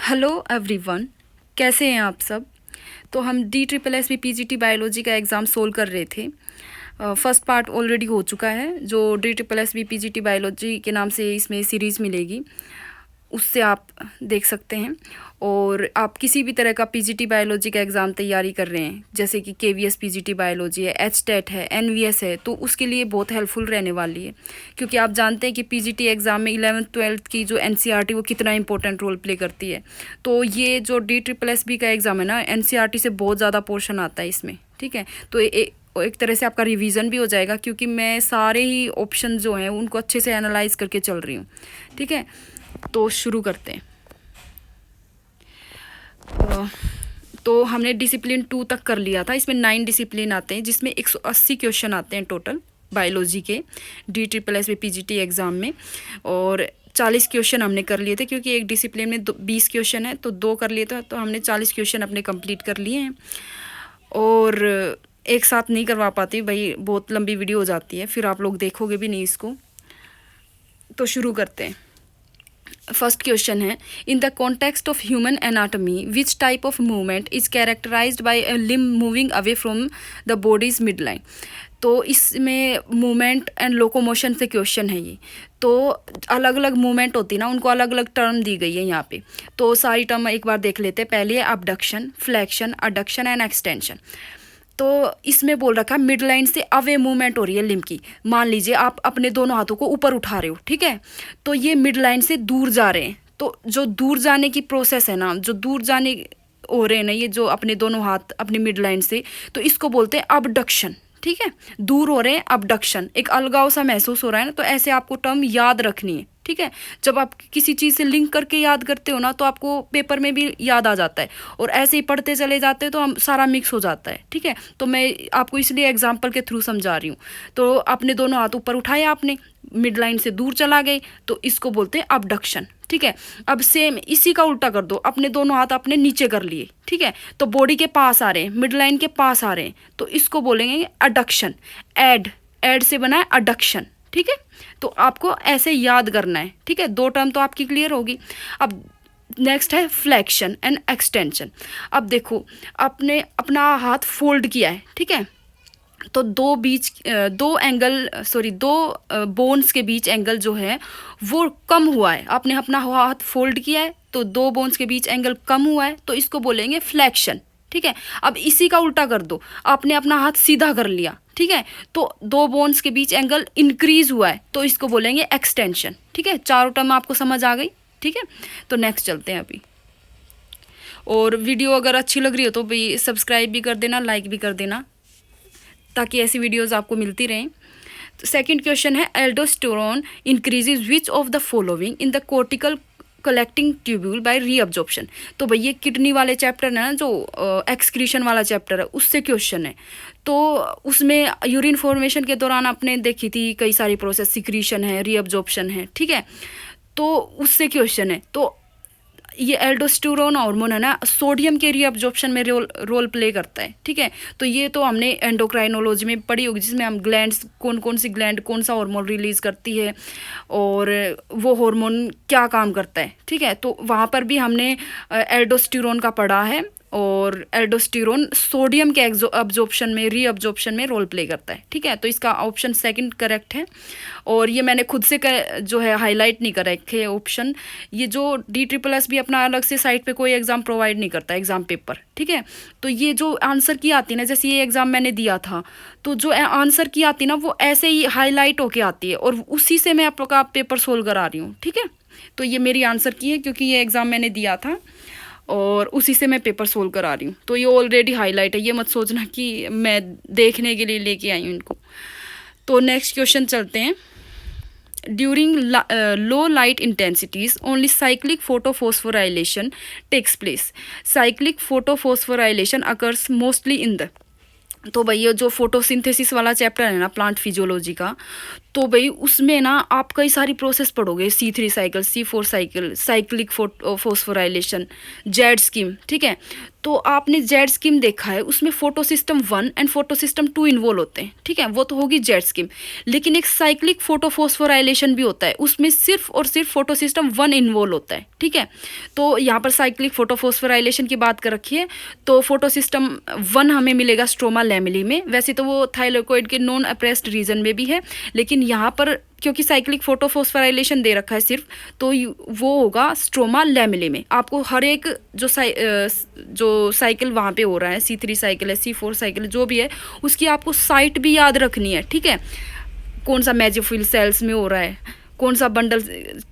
Hello everyone, कैसे हैं आप सब। तो हम DSSB PGT बायोलॉजी का एग्ज़ाम सोल्व कर रहे थे। फर्स्ट पार्ट ऑलरेडी हो चुका है, जो DSSB PGT बायोलॉजी के नाम से इसमें सीरीज़ मिलेगी, उससे आप देख सकते हैं। और आप किसी भी तरह का PGT बायोलॉजी का एग्ज़ाम तैयारी कर रहे हैं, जैसे कि KVS PGT बायोलॉजी है, HTET है, NVS है, तो उसके लिए बहुत हेल्पफुल रहने वाली है। क्योंकि आप जानते हैं कि PGT एग्ज़ाम में 11th-12th की जो NCERT वो कितना इंपॉर्टेंट रोल प्ले करती है। तो ये जो DSSB का एग्ज़ाम है ना, NCERT से बहुत ज़्यादा पोर्शन आता है इसमें, ठीक है। तो एक तरह से आपका रिवीजन भी हो जाएगा, क्योंकि मैं सारे ही ऑप्शन जो हैं उनको अच्छे से एनालाइज करके चल रही हूँ, ठीक है। तो शुरू करते हैं। तो हमने डिसिप्लिन 2 तक कर लिया था। इसमें 9 डिसिप्लिन आते हैं, जिसमें 180 क्वेश्चन आते हैं टोटल बायोलॉजी के DSSB PGT एग्ज़ाम में। और 40 क्वेश्चन हमने कर लिए थे, क्योंकि एक डिसिप्लिन में 20 क्वेश्चन है, तो 2 कर लिए थे, तो हमने 40 क्वेश्चन अपने कंप्लीट कर लिए हैं। और एक साथ नहीं करवा पाती भाई, बहुत लंबी वीडियो हो जाती है, फिर आप लोग देखोगे भी नहीं इसको। तो शुरू करते हैं। फर्स्ट क्वेश्चन है, in the context of human anatomy which type of movement is characterized by a limb moving away from the body's mid line. तो इसमें मूवमेंट एंड लोकोमोशन से क्वेश्चन है ये। तो अलग अलग मूवमेंट होती है ना, उनको अलग अलग टर्म दी गई है यहाँ पे। तो सारी टर्म एक बार देख लेते हैं। पहले है abduction, flexion, adduction and extension. तो इसमें बोल रखा है मिड लाइन से अवे मूवमेंट हो रही है लिम्ब की। मान लीजिए आप अपने दोनों हाथों को ऊपर उठा रहे हो, ठीक है, तो ये मिड लाइन से दूर जा रहे हैं। तो जो दूर जाने की प्रोसेस है ना, जो दूर जाने हो रहे हैं ना, ये जो अपने दोनों हाथ अपनी मिड लाइन से, तो इसको बोलते हैं अबडक्शन, ठीक है। दूर हो रहे हैं, अबडक्शन, एक अलगाव सा महसूस हो रहा है ना, तो ऐसे आपको टर्म याद रखनी है, ठीक है। जब आप किसी चीज़ से लिंक करके याद करते हो ना, तो आपको पेपर में भी याद आ जाता है, और ऐसे ही पढ़ते चले जाते हैं तो हम सारा मिक्स हो जाता है, ठीक है। तो मैं आपको इसलिए एग्जांपल के थ्रू समझा रही हूँ। तो अपने दोनों हाथ ऊपर उठाए आपने, मिड लाइन से दूर चला गए, तो इसको बोलते हैं अबडक्शन, ठीक है। अब सेम इसी का उल्टा कर दो, अपने दोनों हाथ अपने नीचे कर लिए, ठीक है, तो बॉडी के पास आ रहे हैं, मिड लाइन के पास आ रहे हैं, तो इसको बोलेंगे अडक्शन। एड से बना है अडक्शन, ठीक है। तो आपको ऐसे याद करना है, ठीक है। 2 टर्म तो आपकी क्लियर होगी। अब नेक्स्ट है फ्लेक्शन एंड एक्सटेंशन। अब देखो, आपने अपना हाथ फोल्ड किया है, ठीक है, तो दो बोन्स के बीच एंगल जो है वो कम हुआ है। आपने अपना हाथ फोल्ड किया है, तो 2 बोन्स के बीच एंगल कम हुआ है, तो इसको बोलेंगे फ्लेक्शन, ठीक है। अब इसी का उल्टा कर दो, आपने अपना हाथ सीधा कर लिया, ठीक है, तो 2 बोन्स के बीच एंगल इंक्रीज हुआ है, तो इसको बोलेंगे एक्सटेंशन, ठीक है। चारों टर्म आपको समझ आ गई, ठीक है। तो नेक्स्ट चलते हैं अभी। और वीडियो अगर अच्छी लग रही हो तो भाई सब्सक्राइब भी कर देना, लाइक भी कर देना, ताकि ऐसी वीडियोस आपको मिलती रहें। तो सेकंड क्वेश्चन है, aldosterone increases which of the following in the cortical collecting tubule by reabsorption. तो भैया किडनी वाले चैप्टर है ना, जो एक्सक्रीशन वाला चैप्टर है, उससे क्वेश्चन है। तो उसमें यूरिन फॉर्मेशन के दौरान आपने देखी थी कई सारी प्रोसेस, सिक्रीशन है, रीअब्जॉर्प्शन है, ठीक है, तो उससे क्वेश्चन है। तो ये एल्डोस्टेरोन हार्मोन है ना, सोडियम के रीअब्जॉर्प्शन में रोल प्ले करता है, ठीक है। तो ये तो हमने एंडोक्राइनोलॉजी में पढ़ी होगी, जिसमें हम ग्लैंड्स, कौन कौन सी ग्लैंड कौन सा हार्मोन रिलीज करती है और वो हार्मोन क्या काम करता है, ठीक है। तो वहाँ पर भी हमने एल्डोस्टेरोन का पढ़ा है, और एल्डोस्टेरोन सोडियम के अब्जॉर्प्शन में, रीअब्जॉर्प्शन में रोल प्ले करता है, ठीक है। तो इसका ऑप्शन सेकंड करेक्ट है। और ये मैंने खुद से जो है हाईलाइट नहीं कर रखे ऑप्शन। ये जो DSSB भी अपना अलग से साइट पे कोई एग्ज़ाम प्रोवाइड नहीं करता, एग्ज़ाम पेपर, ठीक है। तो ये जो आंसर की आती है ना, जैसे ये एग्ज़ाम मैंने दिया था, तो जो आंसर की आती है ना, वो ऐसे ही हाईलाइट होके आती है, और उसी से मैं आपका पेपर सोल्व करा रही हूँ, ठीक है। तो ये मेरी आंसर की है, क्योंकि ये एग्ज़ाम मैंने दिया था और उसी से मैं पेपर सोल्व करा रही हूँ। तो ये ऑलरेडी हाईलाइट है, ये मत सोचना कि मैं देखने के लिए लेके आई हूँ इनको। तो नेक्स्ट क्वेश्चन चलते हैं। During low light intensities only cyclic photophosphorylation takes place. Cyclic photophosphorylation occurs mostly in the. तो भैया जो फोटोसिंथेसिस वाला चैप्टर है ना, प्लांट फिजियोलॉजी का, तो भाई उसमें ना आप कई सारी प्रोसेस पढ़ोगे, C3 cycle, C4 cycle, cyclic phosphorylation, Z scheme, ठीक है। तो आपने जेड स्कीम देखा है, उसमें photo system 1 and photo system 2 involve होते हैं, ठीक है, वो तो होगी जेड स्कीम। लेकिन एक साइक्लिक फोटो फोस्फोराइलेशन भी होता है, उसमें सिर्फ और सिर्फ फोटो सिस्टम 1 इन्वॉल्व होता है, ठीक है। तो यहाँ पर साइक्लिक फोटो फोस्फोराइलेशन की बात कर रखी है, तो फोटो सिस्टम 1 हमें मिलेगा स्ट्रोमा लैमेली में। वैसे तो वो थाइलाकोइड के नॉन अप्रेस्ड रीजन में भी है, लेकिन यहाँ पर क्योंकि साइक्लिक फोटोफॉस्फोराइलेशन दे रखा है सिर्फ, तो वो होगा स्ट्रोमा लैमेली में। आपको हर एक जो साइकिल वहाँ पे हो रहा है, C3 साइकिल है, C4 साइकिल जो भी है, उसकी आपको साइट भी याद रखनी है, ठीक है। कौन सा मेसोफिल सेल्स में हो रहा है, कौन सा बंडल,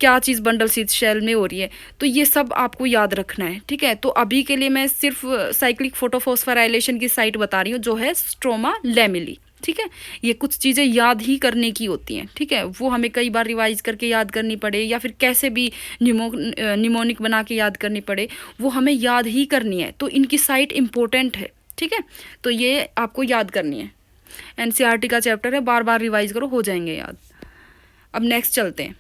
क्या चीज़ बंडल शीथ सेल में हो रही है, तो ये सब आपको याद रखना है, ठीक है। तो अभी के लिए मैं सिर्फ साइक्लिक फोटोफॉस्फोराइलेशन की साइट बता रही हूँ जो है स्ट्रोमा लैमेली, ठीक है। ये कुछ चीज़ें याद ही करने की होती हैं, ठीक है, वो हमें कई बार रिवाइज करके याद करनी पड़े या फिर कैसे भी निमोनिक बना के याद करनी पड़े, वो हमें याद ही करनी है। तो इनकी साइट इम्पोर्टेंट है, ठीक है, तो ये आपको याद करनी है। NCERT का चैप्टर है, बार बार रिवाइज करो, हो जाएंगे याद। अब नेक्स्ट चलते हैं।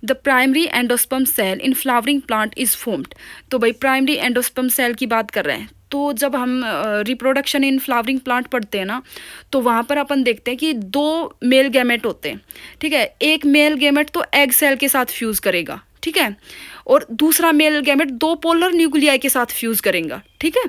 The primary endosperm cell in flowering plant is formed. तो भाई प्राइमरी एंडोस्पर्म सेल की बात कर रहे हैं। तो जब हम रिप्रोडक्शन इन फ्लावरिंग प्लांट पढ़ते हैं ना, तो वहाँ पर अपन देखते हैं कि 2 मेल गैमेट होते हैं, ठीक है। एक मेल गैमेट तो एग सेल के साथ फ्यूज़ करेगा, ठीक है, और दूसरा मेल गैमेट 2 पोलर न्यूक्लियाई के साथ फ्यूज़ करेगा, ठीक है।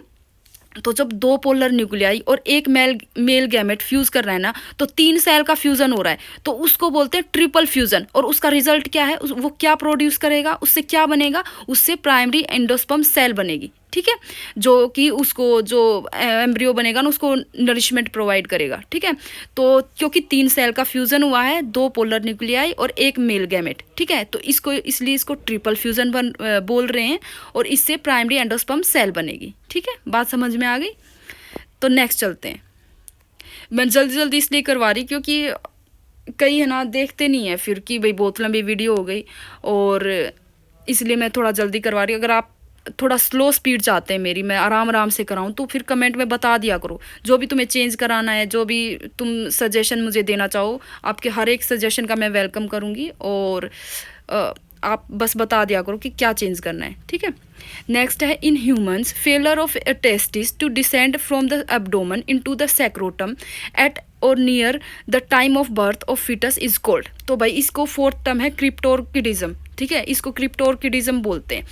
तो जब 2 पोलर न्यूक्लियाई और एक मेल गैमेट फ्यूज कर रहा है ना, तो 3 सेल का फ्यूजन हो रहा है, तो उसको बोलते हैं ट्रिपल फ्यूजन। और उसका रिजल्ट क्या है, वो क्या प्रोड्यूस करेगा, उससे क्या बनेगा, उससे प्राइमरी एंडोस्पर्म सेल बनेगी, ठीक है, जो कि उसको जो एम्ब्रियो बनेगा ना, उसको नरिशमेंट प्रोवाइड करेगा, ठीक है। तो क्योंकि 3 सेल का फ्यूजन हुआ है, 2 पोलर न्यूक्लियाई और एक मेल गैमेट, ठीक है, तो इसलिए इसको ट्रिपल फ्यूजन बोल रहे हैं, और इससे प्राइमरी एंडोस्पर्म सेल बनेगी, ठीक है। बात समझ में आ गई। तो नेक्स्ट चलते हैं। मैं जल्दी जल्दी इसलिए करवा रही क्योंकि कई है ना देखते नहीं है फिर कि भाई बहुत लंबी वीडियो हो गई, और इसलिए मैं थोड़ा जल्दी करवा रही हूँ। अगर आप थोड़ा स्लो स्पीड चाहते हैं मेरी, मैं आराम आराम से कराऊं, तो फिर कमेंट में बता दिया करो जो भी तुम्हें चेंज कराना है, जो भी तुम सजेशन मुझे देना चाहो, आपके हर एक सजेशन का मैं वेलकम करूंगी, और आप बस बता दिया करो कि क्या चेंज करना है, ठीक है। नेक्स्ट है, in humans failure of testis to descend from the abdomen into the scrotum at or near the time of birth of foetus is called. तो भाई इसको 4th टर्म है क्रिप्टोर्किडिज्म, ठीक है, इसको क्रिप्टोर्किडिज्म बोलते हैं।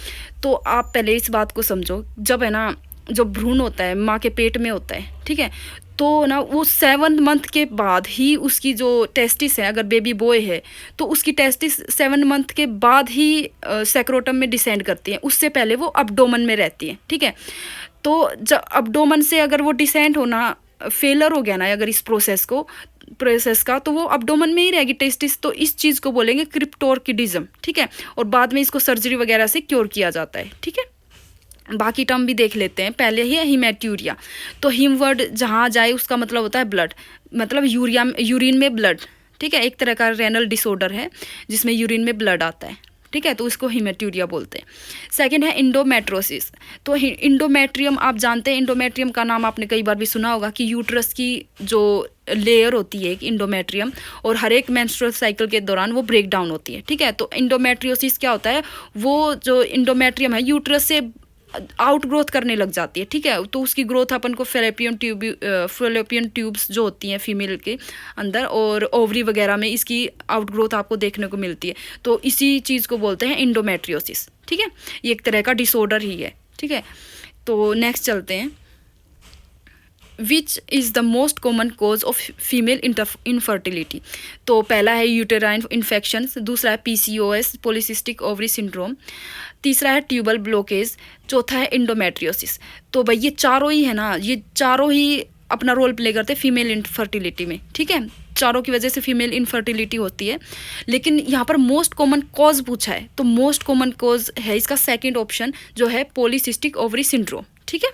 तो आप पहले इस बात को समझो, जब है ना जो भ्रूण होता है माँ के पेट में होता है, ठीक है, तो ना वो 7 मंथ के बाद ही उसकी जो टेस्टिस है, अगर बेबी बॉय है तो उसकी टेस्टिस 7 मंथ के बाद ही सैक्रोटम में डिसेंड करती है, उससे पहले वो अब्डोमन में रहती है, ठीक है। तो जब अब्डोमन से अगर वो डिसेंड होना फेलर हो गया ना अगर इस प्रोसेस का, तो वो अब्डोमन में ही रहेगी टेस्टिस। तो इस चीज़ को बोलेंगे क्रिप्टोर्किडिज्म, ठीक है, और बाद में इसको सर्जरी वगैरह से क्योर किया जाता है, ठीक है। बाकी टर्म भी देख लेते हैं। पहले ही है हीमेट्यूरिया। तो हीम वर्ड जहाँ जाए उसका मतलब होता है ब्लड, मतलब यूरिन में ब्लड, ठीक है, एक तरह का रेनल डिसऑर्डर है जिसमें यूरिन में ब्लड आता है, ठीक है, तो इसको हीमेट्यूरिया बोलते हैं। सेकंड है इंडोमेट्रोसिस। तो इंडोमेट्रियम आप जानते हैं, इंडोमेट्रियम का नाम आपने कई बार भी सुना होगा कि यूट्रस की जो लेयर होती है इंडोमेट्रियम, और हर एक मेंस्ट्रुअल साइकिल के दौरान वो ब्रेक डाउन होती है, ठीक है। तो इंडोमेट्रियोसिस क्या होता है, वो जो इंडोमेट्रियम है यूट्रस से आउट ग्रोथ करने लग जाती है, ठीक है। तो उसकी ग्रोथ अपन को फेलोपियन ट्यूब्स जो होती हैं फीमेल के अंदर और ओवरी वगैरह में इसकी आउट ग्रोथ आपको देखने को मिलती है। तो इसी चीज़ को बोलते हैं इंडोमेट्रियोसिस, ठीक है, ये एक तरह का डिसऑर्डर ही है, ठीक है। तो नेक्स्ट चलते हैं। Which is the most common cause of female infertility. तो पहला है यूटेराइन इन्फेक्शंस, दूसरा है PCOS पॉलीसिस्टिक ओवरी सिंड्रोम, तीसरा है ट्यूबल ब्लॉकेज, चौथा है इंडोमेट्रियोसिस। तो भाई ये चारों ही है ना, ये चारों ही अपना रोल प्ले करते हैं फीमेल इनफर्टिलिटी में, ठीक है। चारों की वजह से फीमेल इनफर्टिलिटी होती है, लेकिन यहाँ पर मोस्ट कॉमन कॉज पूछा है, तो मोस्ट कॉमन कॉज है इसका सेकंड ऑप्शन जो है पॉलीसिस्टिक ओवरी सिंड्रोम, ठीक है।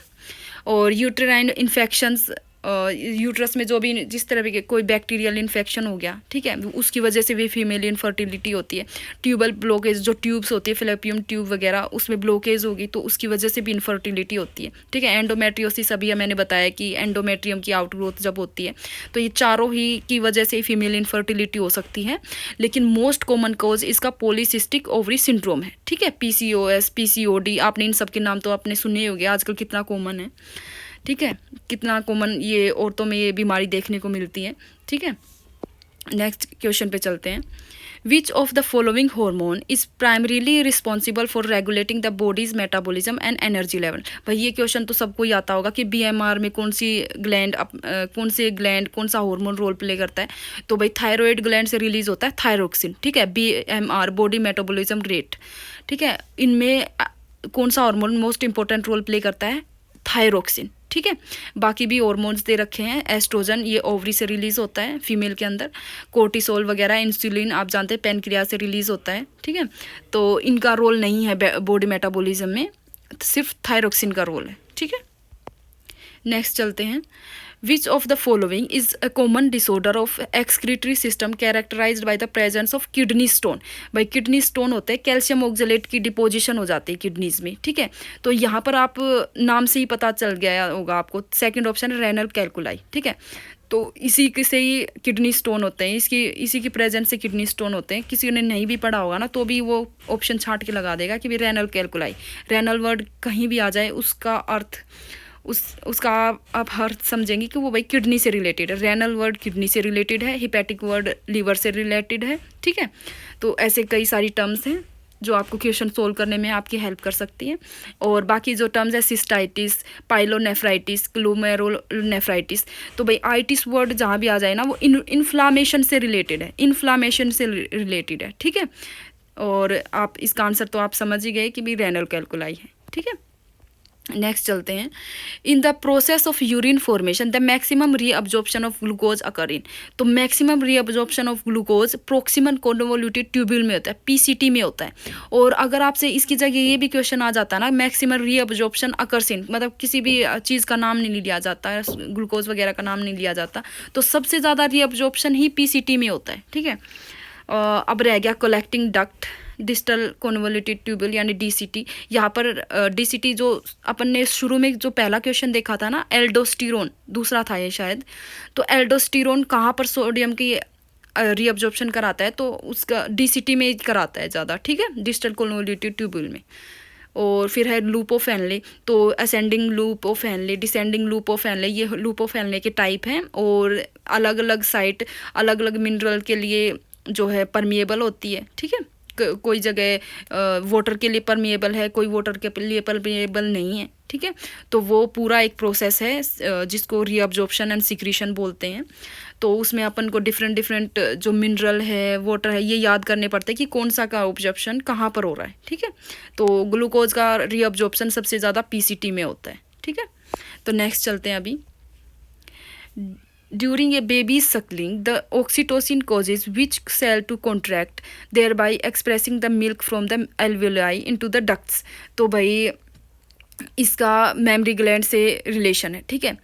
और यूटेराइन इन्फेक्शंस यूट्रस में जो भी जिस तरह के कोई बैक्टीरियल इन्फेक्शन हो गया, ठीक है, उसकी वजह से भी फीमेल इनफर्टिलिटी होती है। ट्यूबल ब्लॉकेज, जो ट्यूब्स होती है फिलिपियम ट्यूब वगैरह, उसमें ब्लॉकेज होगी तो उसकी वजह से भी इनफर्टिलिटी होती है, ठीक है। एंडोमेट्रियोसिस अभी मैंने बताया कि एंडोमेट्रियम की आउटग्रोथ जब होती है, तो ये चारों ही की वजह से फीमेल इनफर्टिलिटी हो सकती है। लेकिन मोस्ट कॉमन कॉज इसका पॉलीसिस्टिक ओवरी सिंड्रोम है, ठीक है। PCOS, PCOD, आपने इन सब के नाम तो आपने सुने ही होंगे, आजकल कितना कॉमन है, ठीक है, कितना कॉमन ये औरतों में ये बीमारी देखने को मिलती है, ठीक है। नेक्स्ट क्वेश्चन पे चलते हैं। Which of the following hormone is primarily responsible for regulating the bodies metabolism and energy level. भाई ये क्वेश्चन तो सबको ही आता होगा कि BMR में कौन सी ग्लैंड कौन सा हार्मोन रोल प्ले करता है। तो भाई थायराइड ग्लैंड से रिलीज होता है थायरोक्सिन, ठीक है। BMR बॉडी मेटाबॉलिज्म रेट, ठीक है। इनमें कौन सा hormone most important role play करता है? थायरोक्सिन, ठीक है। बाकी भी हार्मोन्स दे रखे हैं। एस्ट्रोजन ये ओवरी से रिलीज होता है फीमेल के अंदर। कोर्टिसोल वगैरह, इंसुलिन आप जानते हैं पेनक्रियाज से रिलीज होता है, ठीक है। तो इनका रोल नहीं है बॉडी मेटाबॉलिज्म में, सिर्फ थायरोक्सिन का रोल है, ठीक है। नेक्स्ट चलते हैं। Which of the following is a common disorder of excretory system characterized by the presence of kidney stone. भाई किडनी स्टोन होते हैं, कैल्शियम ऑक्जेलेट की डिपोजिशन हो जाती है किडनीज में, ठीक है। तो यहाँ पर आप नाम से ही पता चल गया होगा आपको, सेकंड ऑप्शन है रेनल कैल्कुलाई, ठीक है। तो इसी से ही किडनी स्टोन होते हैं, इसी की प्रेजेंस से किडनी स्टोन होते हैं। किसी ने नहीं भी पढ़ा होगा ना तो भी वो ऑप्शन छांट के लगा देगा कि भाई रेनल कैल्कुलाई। रेनल वर्ड कहीं भी आ जाए उसका अर्थ उसका आप अर्थ समझेंगे कि वो भाई किडनी से रिलेटेड है। रेनल वर्ड किडनी से रिलेटेड है, हिपैटिक वर्ड लीवर से रिलेटेड है, ठीक है। तो ऐसे कई सारी टर्म्स हैं जो आपको क्वेश्चन सोल्व करने में आपकी हेल्प कर सकती हैं। और बाकी जो टर्म्स है सिस्टाइटिस, पाइलोनेफ्राइटिस, ग्लोमेरुलोनेफ्राइटिस, तो भाई आइटिस वर्ड जहाँ भी आ जाए ना वो इन्फ्लामेशन से रिलेटेड है, इन्फ्लामेशन से रिलेटेड है, ठीक है। और आप इसका आंसर तो आप समझ ही गए कि भाई रेनल कैल्कुलाई है, ठीक है। नेक्स्ट चलते हैं। In the process of urine formation the maximum reabsorption of glucose occur in. तो maximum reabsorption of glucose proximal convoluted tubule में होता है, PCT में होता है। और अगर आपसे इसकी जगह ये भी क्वेश्चन आ जाता है ना, मैक्सिमम रीअब्जॉर्प्शन अकर्स इन, मतलब किसी भी चीज़ का नाम नहीं लिया जाता है, ग्लूकोज वगैरह का नाम नहीं लिया जाता, तो सबसे ज़्यादा रीअब्जॉर्प्शन ही PCT में होता है, ठीक है। अब रह गया collecting duct, distal convoluted tubule यानी DCT। यहाँ पर DCT जो अपन ने शुरू में जो पहला क्वेश्चन देखा था ना, एल्डोस्टेरोन दूसरा था ये शायद। तो एल्डोस्टेरोन कहाँ पर सोडियम की रीअब्जॉर्प्शन कराता है? तो उसका DCT में कराता है ज़्यादा, ठीक है, डिस्टल कॉन्वोल्यूटेड ट्यूब्यूल में। और फिर है लूप ऑफ हेनले, तो ascending loop of Henle, descending loop of Henle, ये लूप ऑफ हेनले के टाइप हैं। और अलग अलग साइट अलग अलग मिनरल के लिए जो है परमिएबल होती है, ठीक है। कोई जगह वाटर के लिए परमिएबल है, कोई वाटर के लिए परमिएबल नहीं है, ठीक है। तो वो पूरा एक प्रोसेस है जिसको रीअब्जॉर्प्शन एंड सिक्रीशन बोलते हैं। तो उसमें अपन को डिफरेंट जो मिनरल है, वाटर है, ये याद करने पड़ते हैं कि कौन सा का ऑब्जॉर्प्शन कहाँ पर हो रहा है, ठीक है। तो ग्लूकोज का रीअब्जॉर्प्शन सबसे ज़्यादा PCT में होता है, ठीक है। तो नेक्स्ट चलते हैं अभी। During a baby's suckling, the oxytocin causes which cell to contract, thereby expressing the milk from the alveoli into the ducts। तो भाई इसका मेमरी ग्लैंड से रिलेशन है, ठीक है।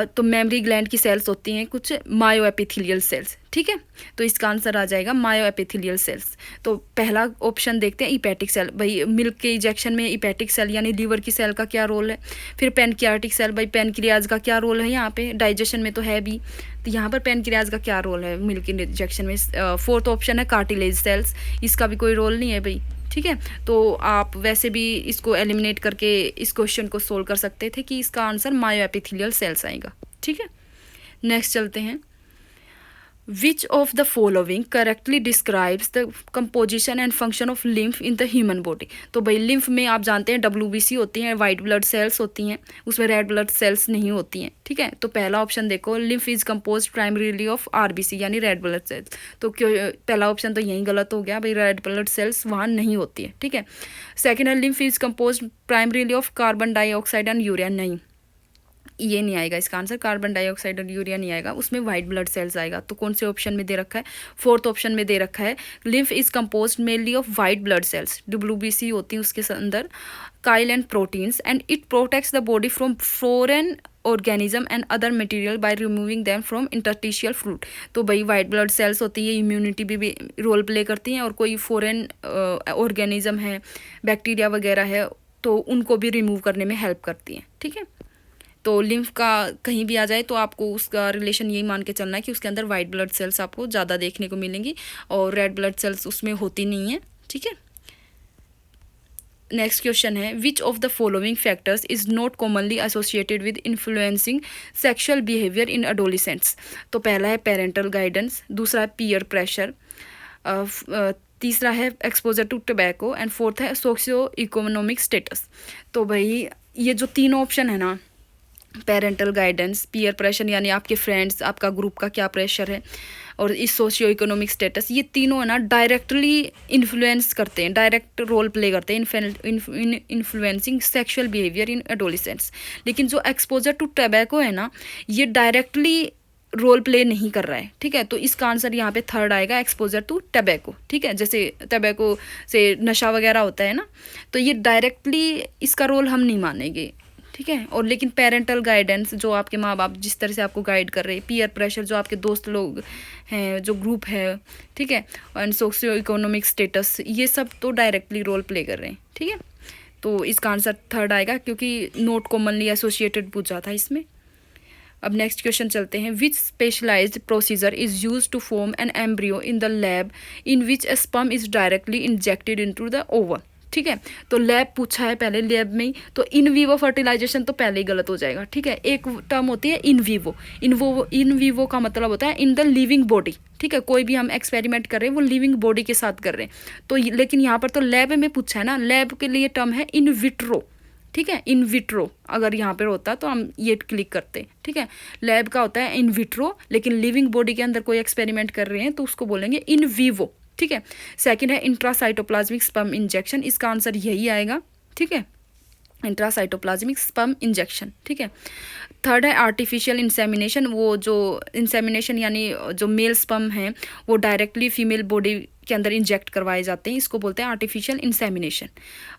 तो मेमरी ग्लैंड की सेल्स होती हैं कुछ मायोएपिथेलियल सेल्स, ठीक है। तो इसका आंसर आ जाएगा मायोएपिथेलियल सेल्स। तो पहला ऑप्शन देखते हैं इपैटिक सेल। भाई मिल्क के इजेक्शन में इपैटिक सेल यानी लीवर की सेल का क्या रोल है? फिर पेनक्रियाटिक सेल, भाई पेनक्रियाज का क्या रोल है यहाँ पे? डाइजेशन में तो है भी, तो यहाँ पर पेनक्रियाज का क्या रोल है मिल्क इंजेक्शन में? फोर्थ ऑप्शन है कार्टिलेज सेल्स, इसका भी कोई रोल नहीं है भाई, ठीक है। तो आप वैसे भी इसको एलिमिनेट करके इस क्वेश्चन को सोल्व कर सकते थे कि इसका आंसर मायोएपिथेलियल सेल्स आएगा, ठीक है। नेक्स्ट चलते हैं। Which of the following correctly describes the composition and function of lymph in the human body. तो भाई लिम्फ में आप जानते हैं WBC होती हैं, वाइट ब्लड सेल्स होती हैं, उसमें रेड ब्लड सेल्स नहीं होती हैं, ठीक है। तो पहला ऑप्शन देखो, lymph is compose primarily of RBC यानी रेड ब्लड सेल्स। तो क्यों पहला ऑप्शन तो यही गलत हो गया भाई, रेड ब्लड सेल्स वहाँ नहीं होती है, ठीक है। सेकेंड है lymph is compose primarily of carbon dioxide and urea, नहीं ये नहीं आएगा इसका आंसर, कार्बन डाइऑक्साइड और यूरिया नहीं आएगा, उसमें वाइट ब्लड सेल्स आएगा। तो कौन से ऑप्शन में दे रखा है? फोर्थ ऑप्शन में दे रखा है lymph is composed mainly of white blood cells, WBC होती है उसके अंदर, Kyle and proteins, and it protects the body from foreign organism and other material by removing them from interstitial fluid. तो भाई white blood cells होती है, immunity भी role play करती हैं, और कोई फॉरेन ऑर्गेनिज्म है, बैक्टीरिया वगैरह है, तो उनको भी रिमूव करने में हेल्प करती हैं। ठीक है, तो लिम्फ का कहीं भी आ जाए तो आपको उसका रिलेशन यही मान के चलना है कि उसके अंदर वाइट ब्लड सेल्स आपको ज़्यादा देखने को मिलेंगी और रेड ब्लड सेल्स उसमें होती नहीं है। ठीक है, नेक्स्ट क्वेश्चन है which of the following factors is not commonly associated with influencing sexual behaviour in adolescents. तो पहला है पेरेंटल गाइडेंस, दूसरा है पीयर प्रेशर, तीसरा है exposure to tobacco, and fourth है सोशियो इकोनॉमिक स्टेटस। तो भाई ये जो तीनों ऑप्शन है ना, पेरेंटल गाइडेंस, पीयर प्रेशर यानी आपके फ्रेंड्स, आपका ग्रुप का क्या प्रेशर है, और इस सोशियो इकोनॉमिक स्टेटस, ये तीनों है ना डायरेक्टली इन्फ्लुएंस करते हैं, डायरेक्ट रोल प्ले करते हैं इन्फ्लुएंसिंग सेक्सुअल बिहेवियर इन एडोलिसेंट्स। लेकिन जो एक्सपोजर टू टोबैको है ना, ये डायरेक्टली रोल प्ले नहीं कर रहा है। ठीक है, तो इसका आंसर यहाँ पे थर्ड आएगा, एक्सपोजर टू टोबैको। ठीक है, जैसे टोबैको से नशा वगैरह होता है ना, तो ये डायरेक्टली इसका रोल हम नहीं मानेंगे। ठीक है, और लेकिन पेरेंटल गाइडेंस जो आपके माँ बाप जिस तरह से आपको गाइड कर रहे हैं, पीयर प्रेशर जो आपके दोस्त लोग हैं, जो ग्रुप है, ठीक है, एंड सोशियो इकोनॉमिक स्टेटस, ये सब तो डायरेक्टली रोल प्ले कर रहे हैं। ठीक है, तो इसका आंसर थर्ड आएगा क्योंकि नोट कॉमनली एसोसिएटेड पूछा था इसमें। अब नेक्स्ट क्वेश्चन चलते हैं which specialised procedure is use to form an embryo in the lab in which a sperm is directly injected into the ovum. ठीक है, तो लैब पूछा है पहले, लैब में ही, तो इन वीवो फर्टिलाइजेशन तो पहले ही गलत हो जाएगा। ठीक है, एक टर्म होती है इन वीवो, इन वीवो का मतलब होता है इन द लिविंग बॉडी। ठीक है, कोई भी हम एक्सपेरिमेंट कर रहे हैं वो लिविंग बॉडी के साथ कर रहे हैं, तो लेकिन यहाँ पर तो लैब में पूछा है ना, लैब के लिए टर्म है इन विट्रो। ठीक है, इन विट्रो अगर यहाँ पर होता तो हम ये क्लिक करते। ठीक है, लैब का होता है इन विट्रो, लेकिन लिविंग बॉडी के अंदर कोई एक्सपेरिमेंट कर रहे हैं तो उसको बोलेंगे इन वीवो। ठीक है, सेकंड है इंट्रासाइटोप्लाज्मिक स्पर्म इंजेक्शन, इसका आंसर यही आएगा। ठीक है, इंट्रासाइटोप्लाज्मिक स्पर्म इंजेक्शन। ठीक है, थर्ड है आर्टिफिशियल इंसेमिनेशन, वो जो इंसेमिनेशन यानी जो मेल स्पर्म है वो डायरेक्टली फीमेल बॉडी के अंदर इंजेक्ट करवाए जाते हैं, इसको बोलते हैं आर्टिफिशियल इंसेमिनेशन।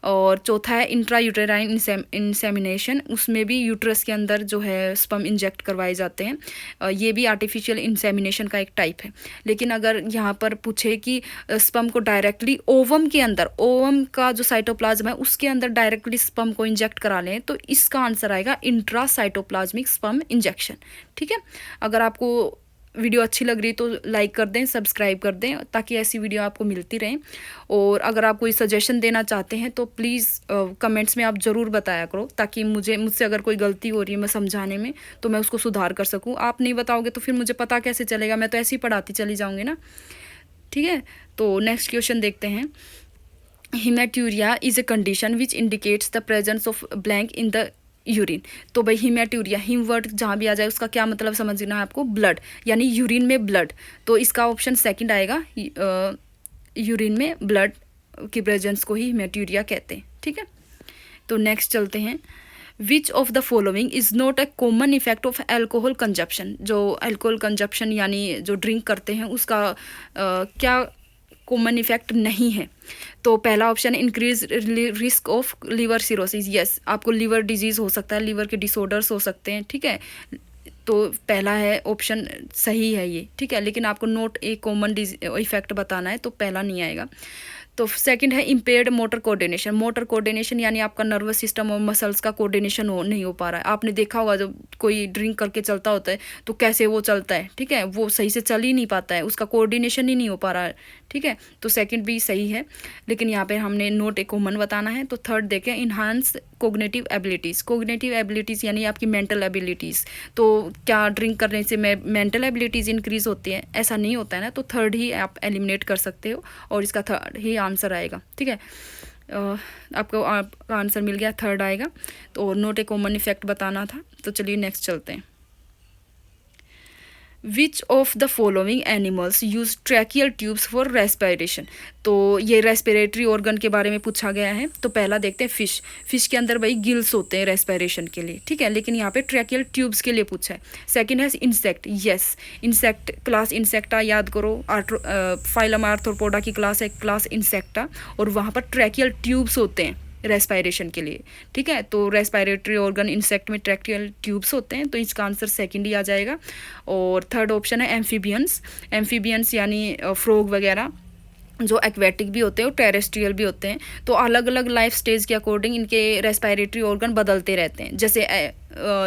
और चौथा है इंट्रा यूटेराइन इंसेमिनेशन, उसमें भी यूट्रस के अंदर जो है स्पर्म इंजेक्ट करवाए जाते हैं, ये भी आर्टिफिशियल इंसेमिनेशन का एक टाइप है। लेकिन अगर यहाँ पर पूछे कि स्पर्म को डायरेक्टली ओवम के अंदर, ओवम का जो साइटोप्लाज्म है उसके अंदर डायरेक्टली स्पर्म को इंजेक्ट करा लें, तो इसका आंसर आएगा इंट्रा साइटोप्लाज्मिक स्पर्म इंजेक्शन। ठीक है, अगर आपको वीडियो अच्छी लग रही तो लाइक कर दें, सब्सक्राइब कर दें, ताकि ऐसी वीडियो आपको मिलती रहें। और अगर आप कोई सजेशन देना चाहते हैं तो प्लीज़ कमेंट्स में आप ज़रूर बताया करो, ताकि मुझसे अगर कोई गलती हो रही है मैं समझाने में तो मैं उसको सुधार कर सकूं। आप नहीं बताओगे तो फिर मुझे पता कैसे चलेगा, मैं तो ऐसे ही पढ़ाती चली जाऊँगी ना। ठीक है, तो नेक्स्ट क्वेश्चन देखते हैं। Haematuria is a condition which indicates the presence of blank in the urine. तो भाई हेमेटूरिया, हिम वर्ड जहाँ भी आ जाए उसका क्या मतलब समझना है आपको, ब्लड, यानी यूरिन में ब्लड। तो इसका ऑप्शन सेकंड आएगा, यूरिन में ब्लड की प्रेजेंस को ही हेमेटूरिया कहते हैं। ठीक है, तो नेक्स्ट चलते हैं। Which of the following is not a common effect of alcohol consumption. जो एल्कोहल कंजप्शन यानी जो ड्रिंक करते हैं उसका क्या कॉमन इफेक्ट नहीं है। तो पहला ऑप्शन है increase risk of liver cirrhosis. Yes, आपको लिवर डिजीज़ हो सकता है, लिवर के डिसऑर्डर्स हो सकते हैं। ठीक है, तो पहला है ऑप्शन सही है ये। ठीक है, लेकिन आपको नोट ए कॉमन इफेक्ट बताना है तो पहला नहीं आएगा। तो सेकंड है impaired motor coordination. Motor coordination यानी आपका नर्वस सिस्टम और मसल्स का कोऑर्डिनेशन नहीं हो पा रहा है। आपने देखा होगा जब कोई ड्रिंक करके चलता होता है तो कैसे वो चलता है। ठीक है, वो सही से चल ही नहीं पाता है, उसका कोऑर्डिनेशन ही नहीं हो पा रहा है। ठीक है, तो सेकंड भी सही है, लेकिन यहाँ पे हमने नोट ए कॉमन बताना है। तो थर्ड देखें, enhance cognitive abilities. Cognitive abilities यानी आपकी मेंटल एबिलिटीज़। तो क्या ड्रिंक करने से मेंटल एबिलिटीज़ इंक्रीज़ होती हैं? ऐसा नहीं होता है ना, तो थर्ड ही आप एलिमिनेट कर सकते हो और इसका थर्ड ही आंसर आएगा। ठीक है, आपको आंसर मिल गया, थर्ड आएगा। तो नोट ए कॉमन इफेक्ट बताना था। तो चलिए नेक्स्ट चलते हैं। Which of the following animals use tracheal tubes for respiration. तो ये रेस्पिरेटरी ऑर्गन के बारे में पूछा गया है। तो पहला देखते हैं फिश। फिश के अंदर भाई गिल्स होते हैं रेस्पिरेशन के लिए। ठीक है, लेकिन यहाँ पे ट्रैकियल ट्यूब्स के लिए पूछा है। सेकंड है insect. Yes, insect class insecta याद करो, फाइलम आर्थ्रोपोडा की क्लास है क्लास इंसेक्टा, और वहाँ पर ट्रैकियल ट्यूब्स होते हैं। रेस्पायरेशन के लिए, ठीक है। तो रेस्पायरेटरी ऑर्गन इंसेक्ट में ट्रैक्टियल ट्यूब्स होते हैं, तो इसका आंसर सेकंड ही आ जाएगा। और थर्ड ऑप्शन है एम्फीबियंस। एम्फीबियंस यानी फ्रॉग वगैरह जो एक्वेटिक भी होते हैं और टेरेस्ट्रियल भी होते हैं, तो अलग अलग लाइफ स्टेज के अकॉर्डिंग इनके रेस्पायरेटरी ऑर्गन बदलते रहते हैं। जैसे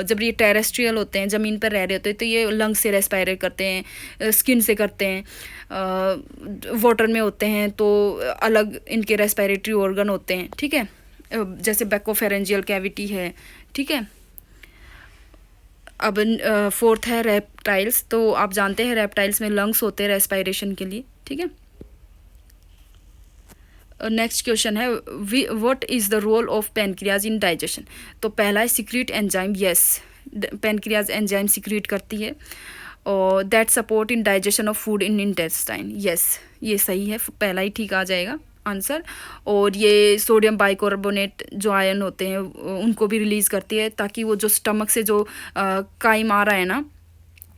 जब ये टेरेस्ट्रियल होते हैं, ज़मीन पर रह रहे होते हैं, तो ये लंग से रेस्पायरेट करते हैं, स्किन से करते हैं। वाटर में होते हैं तो अलग इनके रेस्पायरेटरी ऑर्गन होते हैं, ठीक है। जैसे बैकोफेरेंजियल कैविटी है, ठीक है। अब फोर्थ है रेप्टाइल्स। तो आप जानते हैं रेप्टाइल्स में लंग्स होते हैं रेस्पायरेशन के लिए, ठीक है। नेक्स्ट क्वेश्चन है what is the role of pancreas in digestion. तो पहला है secrete enzyme. Yes, pancreas enzyme secrete करती है और that support in digestion of food in intestine. Yes, ये सही है, पहला ही ठीक आ जाएगा आंसर। और ये सोडियम बाइकार्बोनेट जो आयन होते हैं उनको भी रिलीज़ करती है, ताकि वो जो स्टमक से जो काइम आ रहा है ना,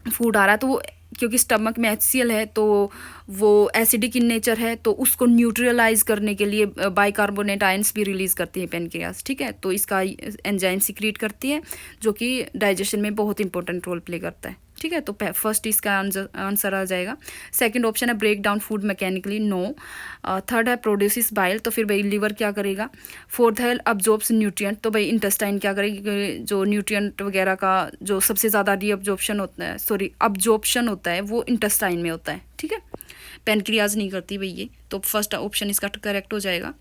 फूड आ रहा है, तो वो क्योंकि स्टमक में HCl है तो वो एसिडिक इन नेचर है, तो उसको न्यूट्रलाइज करने के लिए बाइकार्बोनेट आयंस भी रिलीज़ करती है पेनक्रियाज, ठीक है। तो इसका एंजाइम सिक्रीट करती है जो कि डाइजेशन में बहुत इंपॉर्टेंट रोल प्ले करता है, ठीक है। तो फर्स्ट इसका आंसर आ जाएगा। सेकंड ऑप्शन है break down food mechanically. No. Third है प्रोड्यूसिस बाइल। तो फिर भाई लिवर क्या करेगा। फोर्थ है अब्जॉर्ब्स न्यूट्रिएंट। तो भाई इंटेस्टाइन क्या करेगी, जो न्यूट्रिएंट वगैरह का जो सबसे ज़्यादा रीअब्जॉर्प्शन होता है, अब्जॉर्प्शन होता है, वो इंटेस्टाइन में होता है, ठीक है। पेनक्रियाज नहीं करती भाई ये। तो फर्स्ट ऑप्शन इसका करेक्ट हो जाएगा।